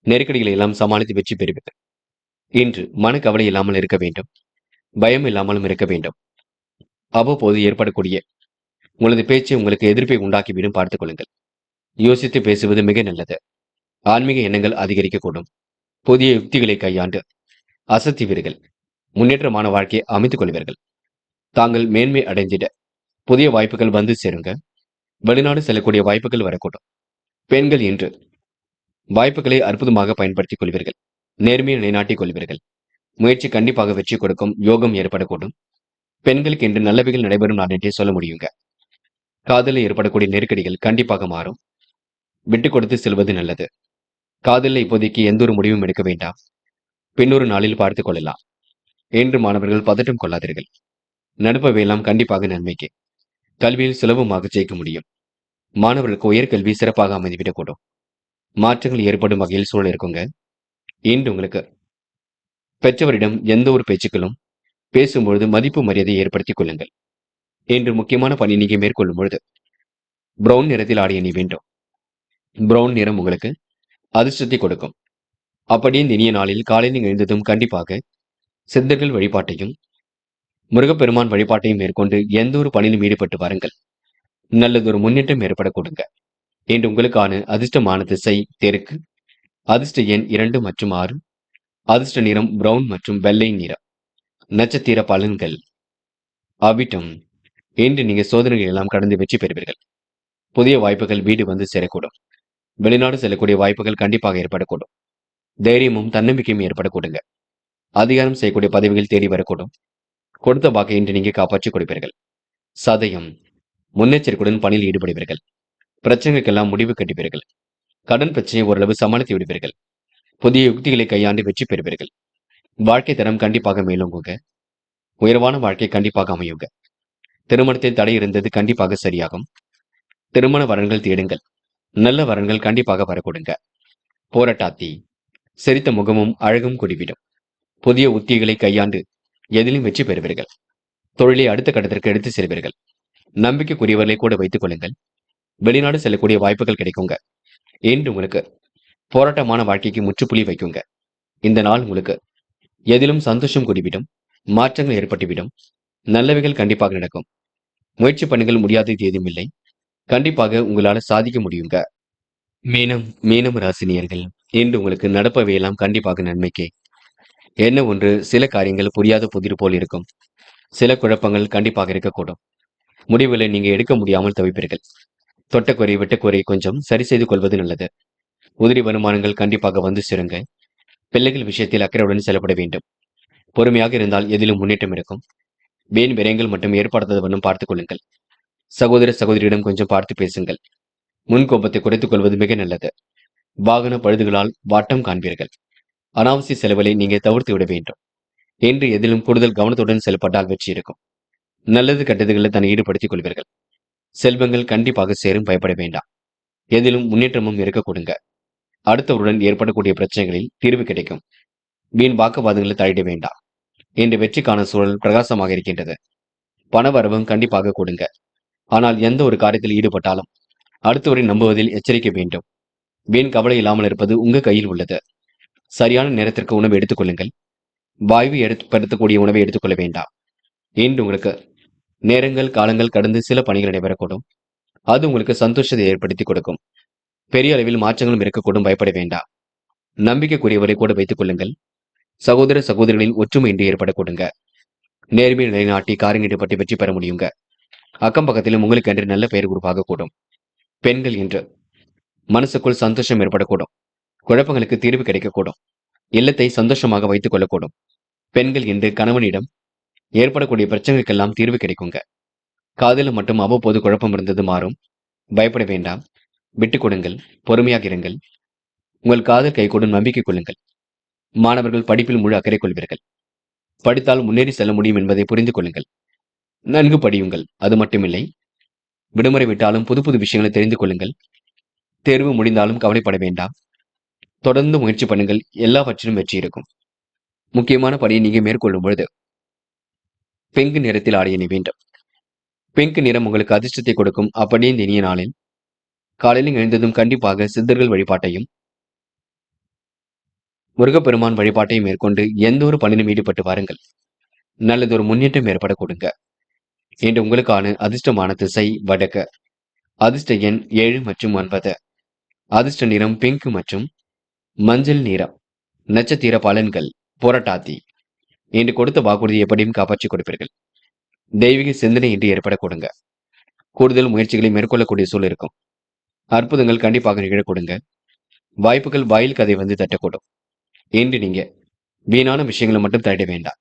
நெருக்கடிகளை எல்லாம் சமாளித்து வெற்றி பெறுவீர்கள். இன்று மனக்கவலை இல்லாமல் இருக்க வேண்டும். பயம் இல்லாமலும் இருக்க வேண்டும். அவ்வப்போது ஏற்படக்கூடிய உங்களது பேச்சை உங்களுக்கு எதிர்ப்பை உண்டாக்கிவிடும், பார்த்துக் கொள்ளுங்கள். யோசித்து பேசுவது மிக நல்லது. ஆன்மீக எண்ணங்கள் அதிகரிக்கக்கூடும். புதிய யுக்திகளை கையாண்டு அசத்துவீர்கள். முன்னேற்றமான வாழ்க்கையை அமைத்துக் கொள்வீர்கள். தாங்கள் மேன்மை அடைந்திட புதிய வாய்ப்புகள் வந்து சேருங்க. வெளிநாடு செல்லக்கூடிய வாய்ப்புகள் வரக்கூடும். பெண்கள் இன்று வாய்ப்புகளை அற்புதமாக பயன்படுத்திக் கொள்வீர்கள். நேர்மையை நிலைநாட்டிக் கொள்வீர்கள். முயற்சி கண்டிப்பாக வெற்றி கொடுக்கும். யோகம் ஏற்படக்கூடும். பெண்களுக்கு இன்று நல்லவைகள் நடைபெறும் நாள் என்றே சொல்ல முடியுங்க. காதலில் ஏற்படக்கூடிய நெருக்கடிகள் கண்டிப்பாக மாறும். விட்டுக் கொடுத்து செல்வது நல்லது. காதலில் இப்போதைக்கு எந்த ஒரு முடிவும் எடுக்க வேண்டாம். பின்னொரு நாளில் பார்த்துக் கொள்ளலாம் என்று மாணவர்கள் பதட்டம் கொள்ளாதீர்கள். நடப்பவையெல்லாம் கண்டிப்பாக நன்மைக்கு. கல்வியில் சுலபமாக ஜெயிக்க முடியும். மாணவர்களுக்கு உயர்கல்வி சிறப்பாக அமைந்துவிடக்கூடும். மாற்றங்கள் ஏற்படும் வகையில் சூழல் இருக்குங்க. இன்று உங்களுக்கு பெற்றவரிடம் எந்த ஒரு பேச்சுக்களும் பேசும்பொழுது மதிப்பு மரியாதையை ஏற்படுத்திக் கொள்ளுங்கள். இன்று முக்கியமான பணி நீங்க மேற்கொள்ளும் பொழுது பிரவுன் நிறத்தில் ஆடை அணி வேண்டும். பிரவுன் நிறம் உங்களுக்கு அதிர்ஷ்டத்தை கொடுக்கும். அப்படியே இந்த இனிய நாளில் காலையில் எழுந்ததும் கண்டிப்பாக சித்தர்கள் வழிபாட்டையும் முருகப்பெருமான் வழிபாட்டையும் மேற்கொண்டு எந்த ஒரு பணியிலும் ஈடுபட்டு வாருங்கள். நல்லதொரு முன்னேற்றம் ஏற்பட கொடுங்க. இன்று உங்களுக்கான அதிர்ஷ்டமான திசை தெற்கு. அதிர்ஷ்ட எண் 2 மற்றும் 6. அதிர்ஷ்ட நிறம் பிரவுன் மற்றும் வெள்ளை நிறம். நட்சத்திர பலன்கள். அவிட்டம். இன்று நீங்க சோதனைகள் எல்லாம் கடந்து வெற்றி பெறுவீர்கள். புதிய வாய்ப்புகள் வீடு வந்து சேரக்கூடும். வெளிநாடு செல்லக்கூடிய வாய்ப்புகள் கண்டிப்பாக ஏற்படக்கூடும். தைரியமும் தன்னம்பிக்கையும் ஏற்படக்கூடுங்க. அதிகாரம் செய்யக்கூடிய பதவிகள் தேடி வரக்கூடும். கொடுத்த வாக்கை இன்று நீங்க காப்பாற்றிக் கொடுப்பீர்கள். சதயம். முன்னெச்சரிக்கையுடன் பணியில் ஈடுபடுவீர்கள். பிரச்சனைக்கெல்லாம் முடிவு கட்டுவீர்கள். கடன் பிரச்சனையை ஓரளவு சமாளித்து விடுவீர்கள். புதிய யுக்திகளை கையாண்டு வெற்றி பெறுவீர்கள். வாழ்க்கை தரம் கண்டிப்பாக மேலோங்குங்க. உயர்வான வாழ்க்கை கண்டிப்பாக அமையுங்க. திருமணத்தில் தடை இருந்தது கண்டிப்பாக சரியாகும். திருமண வரன்கள் தேடுங்கள். நல்ல வரன்கள் கண்டிப்பாக வரக்கூடுங்க. போராட்டாத்தி. சிரித்த முகமும் அழகும் கூடிவிடும். புதிய உத்திகளை கையாண்டு எதிலும் வெற்றி பெறுவீர்கள். தொழிலை அடுத்த கட்டத்திற்கு எடுத்து செல்வீர்கள். நம்பிக்கைக்குரியவர்களை கூட வைத்துக் கொள்ளுங்கள். வெளிநாடு செல்லக்கூடிய வாய்ப்புகள் கிடைக்குங்க. இன்று உங்களுக்கு போராட்டமான வாழ்க்கைக்கு முற்றுப்புள்ளி வைக்குங்க. இந்த நாள் உங்களுக்கு எதிலும் சந்தோஷம் கூடிவிடும். மாற்றங்கள் ஏற்பட்டுவிடும். நல்லவைகள் கண்டிப்பாக நடக்கும். முயற்சி பண்ணுங்கள், முடியாதது ஏதும் இல்லை. கண்டிப்பாக உங்களால சாதிக்க முடியுங்க. மீனம் ராசினியர்கள், இன்று உங்களுக்கு நடப்பவையெல்லாம் கண்டிப்பாக நன்மைக்கே. என்ன ஒன்று, சில காரியங்கள் புரியாத புதிர் போல் இருக்கும். சில குழப்பங்கள் கண்டிப்பாக இருக்கக்கூடும். முடிவுகளை நீங்க எடுக்க முடியாமல் தவிப்பீர்கள். தொட்டக்குறை வெட்டக்குறை கொஞ்சம் சரி செய்து கொள்வது நல்லது. உதிரி வருமானங்கள் கண்டிப்பாக வந்து சேருங்க. பிள்ளைகள் விஷயத்தில் அக்கறையுடன் செயல்பட வேண்டும். பொறுமையாக இருந்தால் எதிலும் முன்னேற்றம் இருக்கும். வீண் விரயங்கள் மட்டும் ஏற்படாத வண்ணம் பார்த்துக் கொள்ளுங்கள். சகோதர சகோதரியிடம் கொஞ்சம் பார்த்து பேசுங்கள். முன்கோபத்தை குறைத்துக் கொள்வது மிக நல்லது. வாகன பழுதுகளால் வாட்டம் காண்பீர்கள். அனாவசிய செலவுகளை நீங்க தவிர்த்து விட வேண்டும். என்று எதிலும் கூடுதல் கவனத்துடன் செயல்பட்டால் வெற்றி இருக்கும். நல்லது கெட்டதுகளை தன்னை ஈடுபடுத்திக் கொள்வீர்கள். செல்வங்கள் கண்டிப்பாக சேரும், பயப்பட வேண்டாம். எதிலும் முன்னேற்றமும் இருக்க கொடுங்க. அடுத்தவருடன் ஏற்படக்கூடிய பிரச்சனைகளில் தீர்வு கிடைக்கும். வீண் வாக்குவாதங்களை தலையிட வேண்டாம். இன்று வெற்றிக்கான சூழல் பிரகாசமாக இருக்கின்றது. பணவரவும் கண்டிப்பாக கொடுங்க. ஆனால் எந்த ஒரு காரியத்தில் ஈடுபட்டாலும் அடுத்தவரை நம்புவதில் எச்சரிக்கை வேண்டும். வீண் கவலை இல்லாமல் இருப்பது உங்க கையில் உள்ளது. சரியான நேரத்திற்கு உணவு எடுத்துக் கொள்ளுங்கள். வாய்வு ஏற்படுத்தக்கூடிய உணவை எடுத்துக்கொள்ள வேண்டாம். இன்று உங்களுக்கு நேரங்கள் காலங்கள் கடந்து சில பணிகள் நடைபெறக்கூடும். அது உங்களுக்கு சந்தோஷத்தை ஏற்படுத்தி கொடுக்கும். பெரிய அளவில் மாற்றங்களும் இருக்கக்கூடும், பயப்பட வேண்டாம். நம்பிக்கைக்குரியவரை கூட வைத்துக் கொள்ளுங்கள். சகோதர சகோதரிகளின் ஒற்றுமை இன்றி ஏற்படக்கூடுங்க. நேர்மை நிலைநாட்டி காரியங்கள் ஈடுபட்டு வெற்றி பெற முடியுங்க. அக்கம் பக்கத்திலும் உங்களுக்கு என்று நல்ல பெயர் உருவாகக்கூடும். பெண்கள் என்று மனசுக்குள் சந்தோஷம் ஏற்படக்கூடும். குழப்பங்களுக்கு தீர்வு கிடைக்கக்கூடும். இல்லத்தை சந்தோஷமாக வைத்துக் கொள்ளக்கூடும். பெண்கள் என்று கணவனிடம் ஏற்படக்கூடிய பிரச்சனைகளுக்கெல்லாம் தீர்வு கிடைக்குங்க. காதலில் மட்டும் அவ்வப்போது குழப்பம் இருந்தது மாறும். பயப்பட வேண்டாம். விட்டுக் கொடுங்கள். பொறுமையாக இருங்கள். உங்கள் காதல் கைகூடும், நம்பிக்கை கொள்ளுங்கள். மாணவர்கள் படிப்பில் முழு அக்கறை கொள்வீர்கள். படித்தால் முன்னேறி செல்ல முடியும் என்பதை புரிந்து கொள்ளுங்கள். நன்கு படியுங்கள். அது மட்டுமில்லை, விடுமுறை விட்டாலும் புது புது விஷயங்களை தெரிந்து கொள்ளுங்கள். தேர்வு முடிந்தாலும் கவலைப்பட வேண்டாம். தொடர்ந்து முயற்சி பண்ணுங்கள். எல்லாவற்றிலும் வெற்றி இருக்கும். முக்கியமான பணியை நீங்க மேற்கொள்ளும் பொழுது பிங்க் நிறத்தில் ஆடை அணி வேண்டும். பிங்க் நிறம் உங்களுக்கு அதிர்ஷ்டத்தை கொடுக்கும். அப்படியே இந்த இனிய நாளில் காலையில் எழுந்ததும் கண்டிப்பாக சித்தர்கள் வழிபாட்டையும் முருகப்பெருமான் வழிபாட்டையும் மேற்கொண்டு எந்த ஒரு பணியிலும் ஈடுபட்டு வாருங்கள். நல்லதொரு முன்னேற்றம் ஏற்பட கொடுங்க. இன்று உங்களுக்கான அதிர்ஷ்டமான திசை வடக்கு. அதிர்ஷ்ட எண் 7 மற்றும் 9. அதிர்ஷ்ட நிறம் பிங்க் மற்றும் மஞ்சள் நிறம். நட்சத்திர பலன்கள். போராட்டாத்தி. இன்று கொடுத்த வாக்குறுதி எப்படியும் காப்பாற்றிக் கொடுப்பீர்கள். தெய்வீக சிந்தனை இன்று ஏற்பட கொடுங்க. கூடுதல் முயற்சிகளை மேற்கொள்ளக்கூடிய சூழல் இருக்கும். அற்புதங்கள் கண்டிப்பாக நிகழக் கொடுங்க. வாய்ப்புகள் வாயில் கதை வந்து தட்டக்கூடும். இன்று நீங்க வீணான விஷயங்களை மட்டும் தலையிட வேண்டாம்.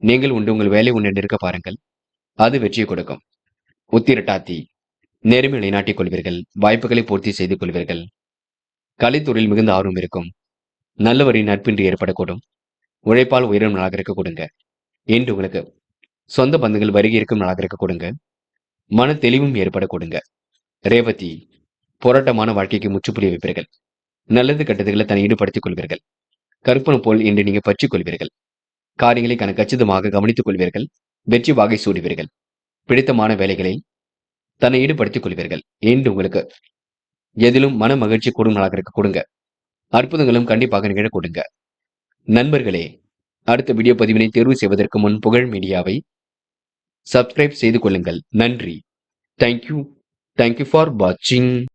நீங்கள் உண்டு, உங்கள் வேலை உண்டு இருக்க பாருங்கள். அது வெற்றியை கொடுக்கும். உத்திரட்டாத்தி. நேர்மை நிலைநாட்டிக் கொள்வீர்கள். வாய்ப்புகளை பூர்த்தி செய்து கொள்வீர்கள். கலைத்துறையில் மிகுந்த ஆர்வம் இருக்கும். நல்லவரின் நட்பின்றி ஏற்படக்கூடும். உழைப்பால் உயரும் நாளாக இருக்க கொடுங்க. இன்று உங்களுக்கு சொந்த பந்தங்கள் வருகை இருக்கும் நாளாக இருக்க கொடுங்க. மன தெளிவும் ஏற்பட கொடுங்க. ரேவதி, போராட்டமான வாழ்க்கைக்கு முற்றுப்புள்ளி வைப்பீர்கள். நல்லது கெட்டதுகளை தன்னை ஈடுபடுத்திக் கொள்வீர்கள். கற்பனை போல் இன்று நீங்க பற்றிக் கொள்வீர்கள். காரியங்களை கச்சிதமாக கவனித்துக் கொள்வீர்கள். வெற்றி வாகை சூடுவீர்கள். பிடித்தமான வேலைகளை தன்னை ஈடுபடுத்திக் கொள்வீர்கள். இன்று உங்களுக்கு எதிலும் மன மகிழ்ச்சி கூடும் நாளாக இருக்க கொடுங்க. அற்புதங்களும் கண்டிப்பாக நிகழ கொடுங்க. நண்பர்களே, அடுத்த வீடியோ பதிவினை தேர்வு செய்வதற்கு முன் புகழ் மீடியாவை சப்ஸ்கிரைப் செய்து கொள்ளுங்கள். நன்றி. தேங்க்யூ ஃபார் வாட்சிங்.